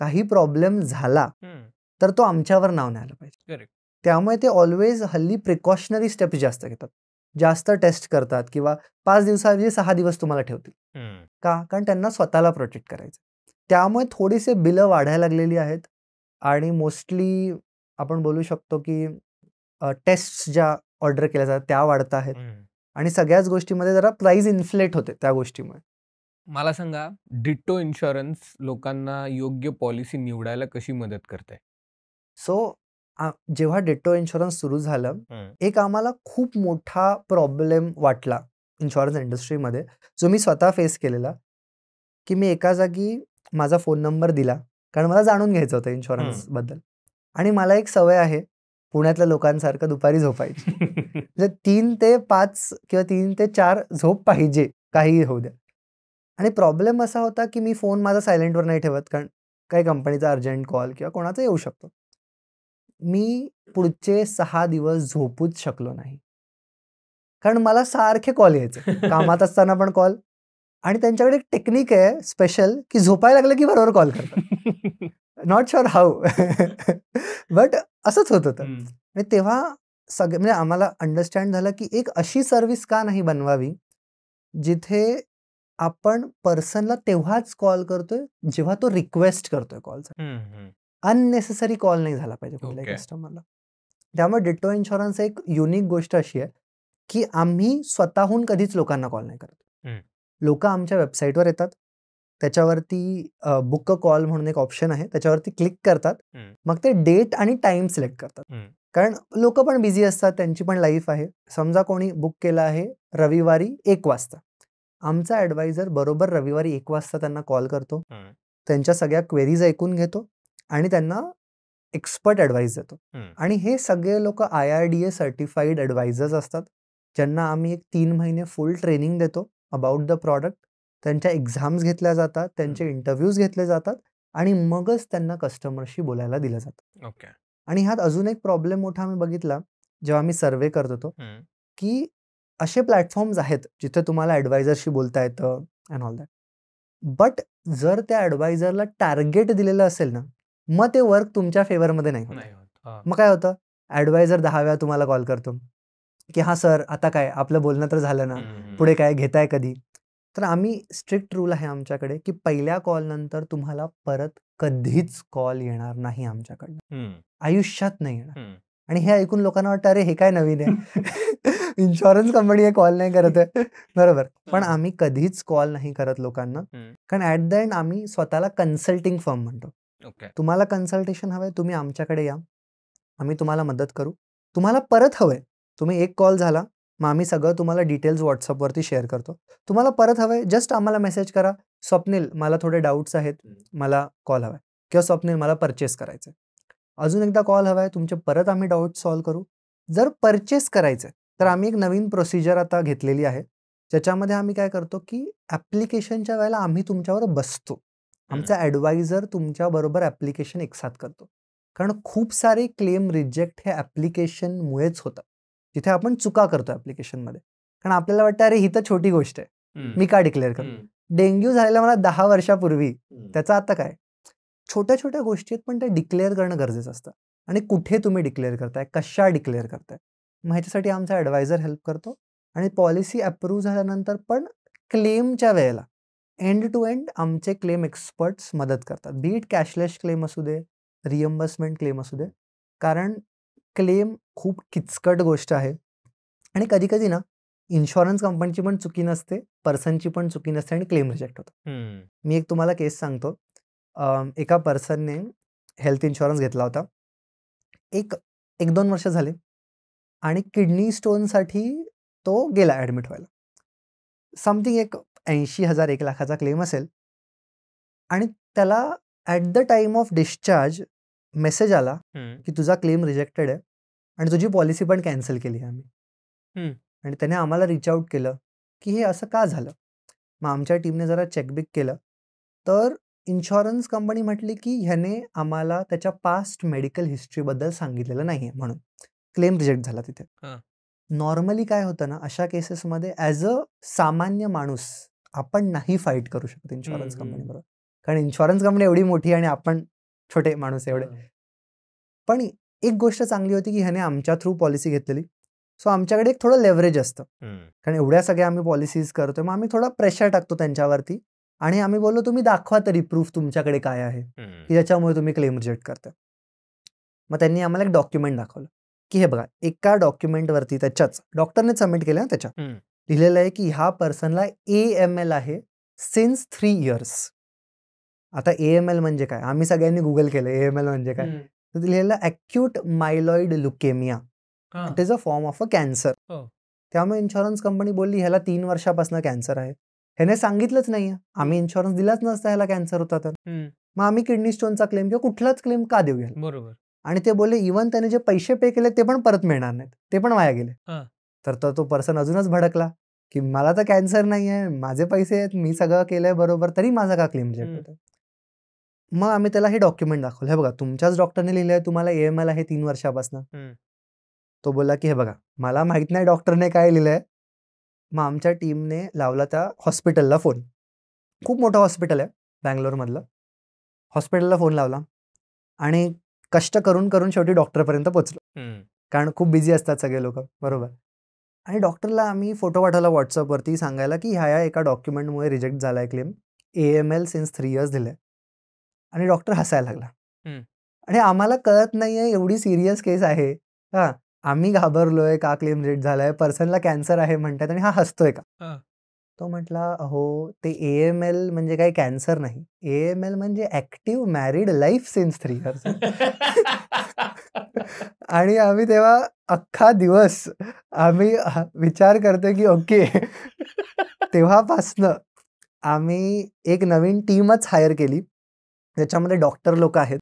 काही प्रॉब्लेम झाला तर तो आमच्यावर नाव नाही आलं पाहिजे. त्यामुळे ते ऑलवेज हल्ली प्रिकॉशनरी स्टेप्स जास्त घेतात, जास्त टेस्ट करतात किंवा 5 दिवसाऐवजी 6 दिवस तुम्हाला ठेवतील. का? कारण त्यांना स्वतःला प्रोटेक्ट करायचं. त्यामुळे थोडीसे बिलं वाढायला लागलेली आहेत आणि मोस्टली आपण बोलू शकतो की टेस्ट ज्या ऑर्डर केल्या जातात त्या वाढत आहेत आणि सगळ्याच गोष्टीमध्ये जरा प्राइस इन्फ्लेट होते त्या गोष्टीमुळे. मला सांगा, डिट्टो इन्शुरन्स लोकांना योग्य पॉलिसी निवडायला कशी मदत करते? सो जेव्हा डिट्टो इन्शुरन्स सुरू झालं, एक आम्हाला खूप मोठा प्रॉब्लेम वाटला इन्शुरन्स इंडस्ट्रीमध्ये, जो मी स्वतः फेस केलेला, की मी एका जागी माझा फोन नंबर दिला कारण मला जाणून घ्यायचं होतं इन्शुरन्स बद्दल. आणि मला एक सवय आहे पुण्यातल्या लोकांसारखं दुपारी झोपायची. म्हणजे 3 ते 5 किंवा 3 ते 4 झोप पाहिजे, काहीही होऊ द्या. आणि प्रॉब्लेम असा होता की मी फोन माझा सायलेंटवर नाही ठेवत, कारण काही कंपनीचा अर्जंट कॉल किंवा कोणाचा येऊ शकतो. मी पुढचे 6 दिवस झोपूच शकलो नाही. कारण मला सारखे कॉल यायचे. कामात असताना पण कॉल, आणि त्यांच्याकडे एक टेक्निक आहे स्पेशल, की झोपायला लागलं की बरोबर कॉल करतात. Not sure how. बट असंच होत होतं. आणि तेव्हा म्हणजे आम्हाला अंडरस्टँड झालं, की एक अशी सर्व्हिस का नाही बनवावी, जिथे आपण पर्सनला तेव्हाच कॉल करतोय, जेव्हा तो रिक्वेस्ट करतोय कॉलचा. अननेसेसरी कॉल नाही झाला पाहिजे कुठल्याही ओके. कस्टमरला. त्यामुळे डिट्टो इन्शुरन्स एक युनिक गोष्ट अशी आहे, की आम्ही स्वतःहून कधीच लोकांना कॉल नाही करत. लोकं आमच्या वेबसाईटवर येतात. त्याच्यावरती बुक अ कॉल म्हणून एक ऑप्शन आहे. त्याच्यावरती क्लिक करतात. मग ते डेट आणि टाइम सिलेक्ट करतात. कारण लोकं पण बिझी असतात, त्यांची पण लाईफ आहे. समजा कोणी बुक केलं आहे रविवारी 1 वाजता. आमचा ॲडवायझर बरोबर रविवारी 1 वाजता त्यांना कॉल करतो. त्यांच्या सगळ्या क्वेरीज ऐकून घेतो आणि त्यांना एक्सपर्ट ॲडवाइस देतो. आणि हे सगळे लोकं IRDA सर्टिफाईड ॲडवायझर्स असतात, ज्यांना आम्ही एक 3 महिने फुल ट्रेनिंग देतो अबाउट द प्रॉडक्ट. त्यांच्या एक्झाम्स घेतल्या जातात, त्यांचे इंटरव्ह्यूज घेतले जातात आणि मगच त्यांना कस्टमरशी बोलायला दिलं जातं. ओके. आणि ह्यात अजून एक प्रॉब्लेम मोठा आम्ही बघितला, जेव्हा आम्ही सर्व्हे करत होतो, की असे प्लॅटफॉर्म्स आहेत, जिथे तुम्हाला ॲडवायझरशी बोलता येतं अँड ऑल दॅट. बट जर त्या ॲडवायझरला टार्गेट दिलेलं असेल ना, मग ते वर्क तुमच्या फेवरमध्ये नाही होत. मग काय होतं, ॲडवायझर 10 वेळा तुम्हाला कॉल करतो, की हां सर, आता काय आपलं बोलणं तर झालं ना, पुढे काय घेताय कधी? तर आम्ही स्ट्रिक्ट रूल आहे आमच्याकडे, की पहिल्या कॉलनंतर तुम्हाला परत कधीच कॉल येणार नाही आमच्याकडनं. आयुष्यात नाही येणार. आणि हे ऐकून लोकांना वाटतं, अरे हे काय नवीन आहे. इन्शुरन्स कंपनी हे कॉल नाही करत आहे. बरोबर. पण आम्ही कधीच कॉल नाही करत लोकांना. कारण ॲट द एंड आम्ही स्वतःला कन्सल्टिंग फर्म म्हणतो. तुम्हाला कन्सल्टेशन हवंय, तुम्ही आमच्याकडे या. आम्ही तुम्हाला मदत करू. तुम्हाला परत हवंय, तुम्ही एक कॉल झाला, मग आम्ही सगळं तुम्हाला डिटेल्स WhatsAppवरती शेअर करतो. तुम्हाला परत हवंय, जस्ट आम्हाला मेसेज करा, स्वप्नील मला थोडे डाऊट्स आहेत, मला कॉल हवाय, किंवा स्वप्नील मला पर्चेस करायचं आहे. अजून एकदा कॉल हवाय, तुमचे परत आम्ही डाऊट सॉल्व्ह करू. जर पर्चेस करायचं आहे, तर आम्ही एक नवीन प्रोसिजर आता घेतलेली आहे, ज्याच्यामध्ये आम्ही काय करतो, की ॲप्लिकेशनच्या वेळेला आम्ही तुमच्यावर बसतो. आमचा ॲडवायझर तुमच्याबरोबर ॲप्लिकेशन एकसाथ करतो. कारण खूप सारे क्लेम रिजेक्ट हे ॲप्लिकेशनमुळेच होतात, जिथे आपण चुका करतो ॲप्लिकेशनमध्ये. कारण आपल्याला वाटतं, अरे ही तर छोटी गोष्ट आहे, मी का डिक्लेअर करू? डेंग्यू झालेला मला 10 वर्षापूर्वी, त्याचं आता काय? छोट्या छोट्या गोष्टी आहेत, पण त्या डिक्लेअर करणं गरजेचं असतं. आणि कुठे तुम्ही डिक्लेअर करताय, कशा डिक्लेअर करताय, मग ह्याच्यासाठी आमचा ॲडवायझर हेल्प करतो. आणि पॉलिसी अप्रूव्ह झाल्यानंतर पण क्लेमच्या वेळेला एंड टू एंड आमचे क्लेम एक्सपर्ट्स मदत करतात. बी इट कॅशलेस क्लेम असू दे, रिएम्बर्समेंट क्लेम असू दे. कारण क्लेम खूप किचकट गोष्ट आहे. आणि कधी-कधी ना, इन्शुरन्स कंपनीची पण चुकी नसते, पर्सनची पण चुकी नसते आणि क्लेम रिजेक्ट होतं. मी एक तुम्हाला केस सांगतो. एका पर्सनने हेल्थ इन्शुरन्स घेतला होता. 1-2 वर्ष झाले आणि किडनी स्टोनसाठी तो गेला ॲडमिट व्हायला. समथिंग एक 80,000 1 लाखाचा क्लेम असेल. आणि त्याला at the time of discharge message आला, की तुझा क्लेम रिजेक्टेड आहे आणि तुझी पॉलिसी पण कॅन्सल केली आहे आम्ही. आणि त्याने आम्हाला रीच आउट केलं, की हे असं का झालं? मग आमच्या टीमने जरा चेकबिक केलं, तर इन्शुरन्स कंपनी म्हटली, की ह्याने आम्हाला त्याच्या पास्ट मेडिकल हिस्ट्रीबद्दल सांगितलेलं नाही आहे, म्हणून क्लेम रिजेक्ट झाला तिथे. नॉर्मली काय होतं ना, अशा केसेसमध्ये ॲज अ सामान्य माणूस आपण नाही फाईट करू शकत इन्शुरन्स कंपनीबरोबर. कारण इन्शुरन्स कंपनी एवढी मोठी आणि आपण छोटे माणूस एवढे. पण एक गोष्ट चांगली होती, की ह्याने आमच्या थ्रू पॉलिसी घेतलेली. सो आमच्याकडे एक थोडं लेव्हरेज असतं. कारण एवढ्या सगळ्या आम्ही पॉलिसीज करतोय, मग आम्ही थोडा प्रेशर टाकतो त्यांच्यावरती आणि आम्ही बोललो, तुम्ही दाखवा तरी प्रूफ तुमच्याकडे काय आहे, की ज्याच्यामुळे तुम्ही क्लेम रिजेक्ट करताय. मग त्यांनी आम्हाला एक डॉक्युमेंट दाखवलं, की हे बघा, एका डॉक्युमेंटवरती त्याच्याच डॉक्टरने सबमिट केलं ना, त्याच्या लिहिलेलं आहे, की ह्या पर्सनला AML आहे सिन्स 3 इयर्स. आता AML म्हणजे काय? आम्ही सगळ्यांनी गुगल केलं AML म्हणजे काय? तर लिहिलेलं acute myeloid leukaemia. It is a form of a cancer. त्यामुळे इन्शुरन्स कंपनी बोलली, ह्याला 3 वर्षापासून कॅन्सर आहे. ह्याने सांगितलंच नाहीये, आम्ही इन्शुरन्स दिलाच नसता ह्याला कॅन्सर होता तर. मग आम्ही किडनी स्टोनचा क्लेम किंवा कुठलाच क्लेम का देऊ ह्याला? बरोबर. आणि ते बोलले, इव्हन त्याने जे पैसे पे केले ते पण परत मिळणार नाहीत, ते पण वाया गेले. तर तो पर्सन अजूनच भडकला, की मला तर कॅन्सर नाही आहे, माझे पैसे आहेत, मी सगळं केलंय बरोबर, तरी माझा का क्लेम रिजेक्ट होतोय? मग आम्ही त्याला हे डॉक्युमेंट दाखवलं, हे बघा तुमच्याच डॉक्टरने लिहिलंय तुम्हाला AML आहे 3 वर्षापासून. तो बोलला की हे बघा मला माहित नाही डॉक्टरने काय लिहिलंय. मग आमच्या टीमने लावला त्या हॉस्पिटलला फोन. खूप मोठं हॉस्पिटल आहे बँगलोरमधलं. हॉस्पिटलला फोन लावला आणि कष्ट करून करून शेवटी डॉक्टरपर्यंत पोहोचलो, कारण खूप बिझी असतात सगळे लोक, बरोबर. आणि डॉक्टरला आम्ही फोटो पाठवला व्हॉट्सअपवरती सांगायला की ह्या एका डॉक्युमेंटमुळे रिजेक्ट झालाय क्लेम, AML सिन्स 3 इयर्स दिलंय. आणि डॉक्टर हसायला लागला. आणि आम्हाला कळत नाहीये एवढी सिरियस केस आहे. हा, आम्ही घाबरलोय का क्लेम रिजेक्ट झालाय, पर्सनला कॅन्सर आहे म्हणतात आणि हा हसतोय का. तो म्हटला अहो ते AML म्हणजे काही कॅन्सर नाही, AML म्हणजे active married life since 3 years. आणि आम्ही तेव्हा अख्खा दिवस आम्ही विचार करतोय की ओके, तेव्हापासनं आम्ही एक नवीन टीमच हायर केली ज्याच्यामध्ये डॉक्टर लोक आहेत.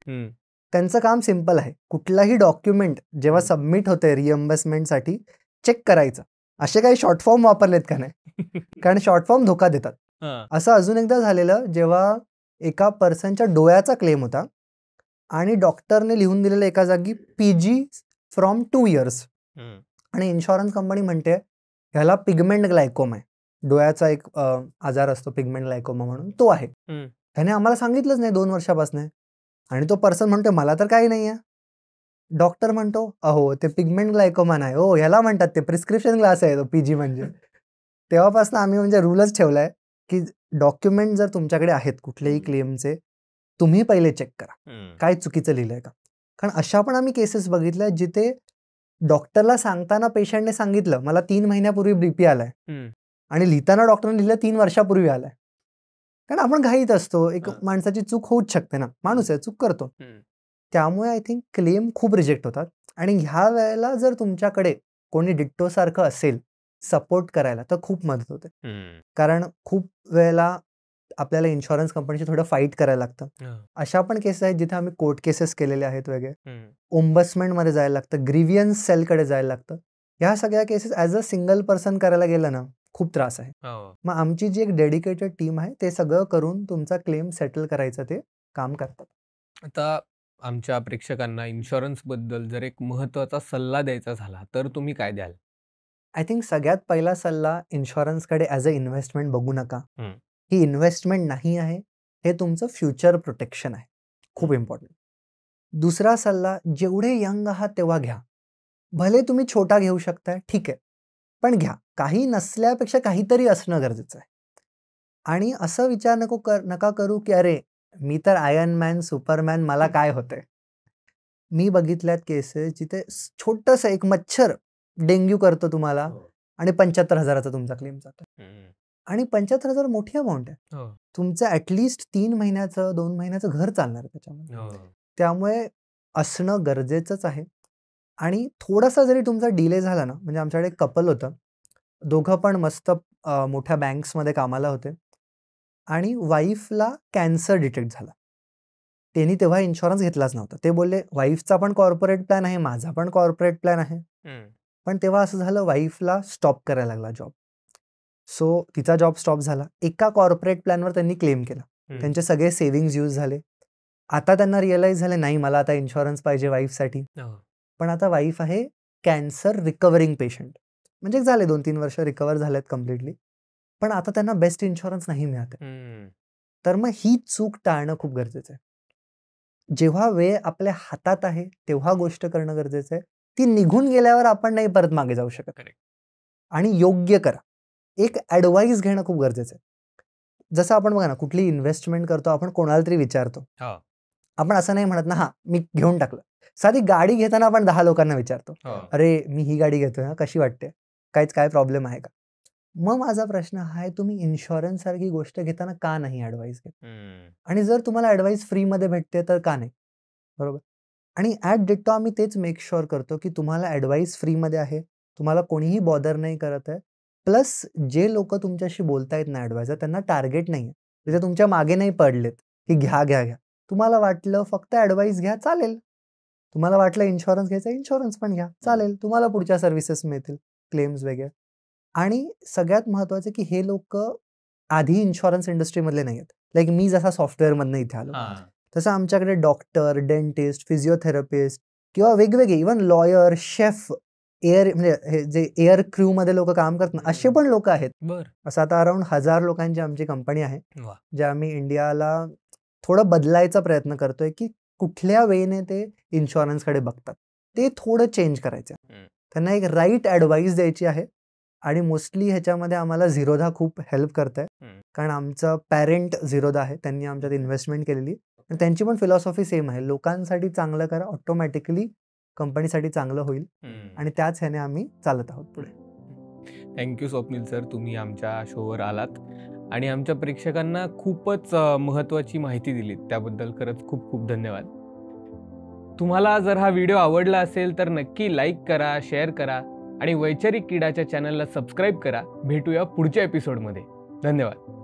त्यांचं काम सिम्पल आहे, कुठलाही डॉक्युमेंट जेव्हा सबमिट होते रिएम्बर्समेंटसाठी चेक करायचं, असे काही शॉर्ट फॉर्म वापरलेत का नाही, कारण शॉर्ट फॉर्म धोका देतात. असं अजून एकदा झालेलं जेव्हा एका पर्सनच्या डोळ्याचा क्लेम होता आणि डॉक्टरने लिहून दिलेलं एका जागी PG फ्रॉम 2 इयर्स आणि इन्शुरन्स कंपनी म्हणते ह्याला पिगमेंट ग्लायकोमा आहे, डोळ्याचा एक आजार असतो पिगमेंट ग्लायकोमा म्हणून, तो आहे. त्याने आम्हाला सांगितलंच नाही 2 वर्षापासून. आणि तो पर्सन म्हणतो मला तर काही नाही आहे. डॉक्टर म्हणतो अहो ते पिगमेंट ग्लायकोमा नाही हो, ह्याला म्हणतात ते प्रिस्क्रिप्शन ग्लास आहे तो PG म्हणजे. तेव्हापासून आम्ही म्हणजे रूलच ठेवलाय की डॉक्युमेंट जर तुमच्याकडे आहेत कुठलेही क्लेमचे, तुम्ही पहिले चेक करा काय चुकीचं लिहिलंय का. कारण अशा पण आम्ही केसेस बघितल्या जिथे डॉक्टरला सांगताना पेशंटने सांगितलं मला 3 महिन्यापूर्वी BP आलाय आणि लिहिताना डॉक्टरने लिहिलं 3 वर्षापूर्वी आलाय. कारण आपण घाईत असतो, एक माणसाची चूक होऊच शकते ना, माणूस आहे चूक करतो. त्यामुळे आय थिंक क्लेम खूप रिजेक्ट होतात. आणि ह्या वेळेला जर तुमच्याकडे कोणी डिट्टो सारखं असेल सपोर्ट करायला तर खूप मदत होते. कारण खूप वेळेला आपल्याला इन्शुरन्स कंपनीशी थोडं फाईट करायला लागतं. अशा पण केसेस आहेत जिथे आम्ही कोर्ट केसेस केलेले आहेत वगैरे, ओम्बड्समॅनमध्ये जायला लागतं, ग्रीव्हियन्स सेलकडे जायला लागतं. ह्या सगळ्या cases as a single person करायला गेलं ना खूप त्रास आहे. मग आमची जी एक डेडिकेटेड टीम आहे ते सगळं करून तुमचा क्लेम सेटल करायचं ते काम करतात. आता आमच्या प्रेक्षकांना इन्शुरन्स बद्दल जर एक महत्वाचा सल्ला द्यायचा झाला तर तुम्ही काय द्याल? आय थिंक सगळ्यात पहिला सल्ला, इन्शुरन्सकडे ॲज अ इन्व्हेस्टमेंट बघू नका. ही इन्व्हेस्टमेंट नाही आहे, हे तुमचं फ्युचर प्रोटेक्शन आहे, खूप इम्पॉर्टंट. दुसरा सल्ला, जेवढे यंग आहात तेव्हा घ्या. भले तुम्ही छोटा घेऊ शकताय ठीक आहे, पण घ्या. काही नसल्यापेक्षा काहीतरी असणं गरजेचं आहे. आणि असं विचार नका करू की अरे मी तर आयर्न मॅन, सुपरमॅन, मला काय होतंय. मी बघितल्यात केसेस जिथे छोटंसं एक मच्छर डेंग्यू करतो तुम्हाला आणि 75,000चा तुमचा क्लेम जातो. आणि 75,000 मोठी अमाऊंट आहे. तुमचं ॲटलिस्ट 3 महिन्याचं 2 महिन्याचं घर चालणार त्याच्यामध्ये. त्यामुळे असणं गरजेचंच आहे. आणि थोडासा जरी तुमचा डिले झाला ना, म्हणजे आमच्याकडे एक कपल होतं, दोघं पण मस्त मोठ्या बँक्समध्ये कामाला होते आणि वाईफला कॅन्सर डिटेक्ट झाला. त्यांनी तेव्हा इन्शुरन्स घेतलाच नव्हता. ते बोलले वाईफचा पण कॉर्पोरेट प्लॅन आहे, माझा पण कॉर्पोरेट प्लॅन आहे. पण तेव्हा असं झालं वाईफला स्टॉप करायला लागला जॉब. सो तिचा जॉब स्टॉप झाला. एका कॉर्पोरेट प्लॅनवर त्यांनी क्लेम केला. त्यांचे सगळे सेव्हिंग्ज यूज झाले. आता त्यांना रिअलाइज झाले नाही मला आता इन्शुरन्स पाहिजे वाईफसाठी. पण आता वाईफ आहे कॅन्सर रिकव्हरिंग पेशंट, म्हणजे झाले 2-3 वर्ष रिकव्हर झालेत कम्प्लिटली. पण आता त्यांना बेस्ट इन्शुरन्स नाही मिळत आहे. तर मग ही चूक टाळणं खूप गरजेचं आहे. जेव्हा वेळ आपल्या हातात आहे तेव्हा गोष्ट करणं गरजेचं आहे. ती निघून गेल्यावर आपण नाही परत मागे जाऊ शकत. आणि योग्य करा. एक ॲडवाईस घेणं खूप गरजेचं आहे. जसं आपण बघा ना, कुठली इन्व्हेस्टमेंट करतो आपण कोणाला तरी विचारतो. आपण असं नाही म्हणत ना हा मी घेऊन टाकलं. साधी गाडी घेताना आपण 10 लोकांना विचारतो, अरे मी ही गाडी घेतोय ना, कशी वाटते, काय प्रॉब्लेम आहे का. मग माझा प्रश्न हा आहे, तुम्ही इन्शुरन्स सारखी गोष्ट घेताना का नाही ॲडवाईस घेत. आणि जर तुम्हाला ॲडवाईस फ्रीमध्ये भेटते तर का नाही, बरोबर. आणि ॲट डिट्टो आम्ही तेच मेक शुअर करतो की तुम्हाला ॲडवाईस फ्रीमध्ये आहे, तुम्हाला कोणीही बॉदर नाही करत आहे. प्लस जे लोक तुमच्याशी बोलतायत ना ॲडवायझर, त्यांना टार्गेट नाही आहे, तिथे तुमच्या मागे नाही पडलेत की घ्या घ्या घ्या. तुम्हाला वाटलं फक्त ॲडवाईस घ्या चालेल, तुम्हाला वाटलं इन्शुरन्स घ्यायचा इन्शुरन्स पण घ्या चालेल, तुम्हाला पुढच्या सर्व्हिसेस मिळतील, क्लेम्स वगैरे. आणि सगळ्यात महत्त्वाचं की हे लोक आधी इन्शुरन्स इंडस्ट्रीमधले नाही आहेत. लाईक मी जसा सॉफ्टवेअरमधनं इथे आलो, तसं आमच्याकडे डॉक्टर, डेंटिस्ट, फिजिओथेरपिस्ट किंवा वेगवेगळे इव्हन लॉयर, शेफ, एअर म्हणजे हे जे एअर क्रूमध्ये लोक काम करतात ना, असे पण लोक आहेत. असं आता अराउंड 1000 लोकांची आमची कंपनी आहे, जे आम्ही इंडियाला थोडं बदलायचा प्रयत्न करतोय की कुठल्या वेने ते इन्शुरन्सकडे बघतात ते थोडं चेंज करायचं. त्यांना एक राईट ॲडवाईस द्यायची आहे. आणि मोस्टली ह्याच्यामध्ये आम्हाला झिरोधा खूप हेल्प करत आहे, कारण आमचं पॅरेंट झिरोधा आहे, त्यांनी आमच्यात इन्व्हेस्टमेंट केलेली. आणि त्यांची पण फिलॉसॉफी सेम आहे, लोकांसाठी चांगलं करा, ऑटोमॅटिकली कंपनीसाठी चांगलं होईल. आणि त्याच ह्याने आम्ही चालत आहोत पुढे. थँक्यू स्वप्नील सर, तुम्ही आमच्या शोवर आलात आणि आमच्या प्रेक्षकांना खूपच महत्त्वाची माहिती दिली, त्याबद्दल खरंच खूप खूप धन्यवाद. तुम्हाला जर हा व्हिडिओ आवडला असेल तर नक्की लाईक करा, शेअर करा आणि वैचारिक किडाच्या चॅनलला सबस्क्राईब करा. भेटूया पुढच्या एपिसोडमध्ये. धन्यवाद.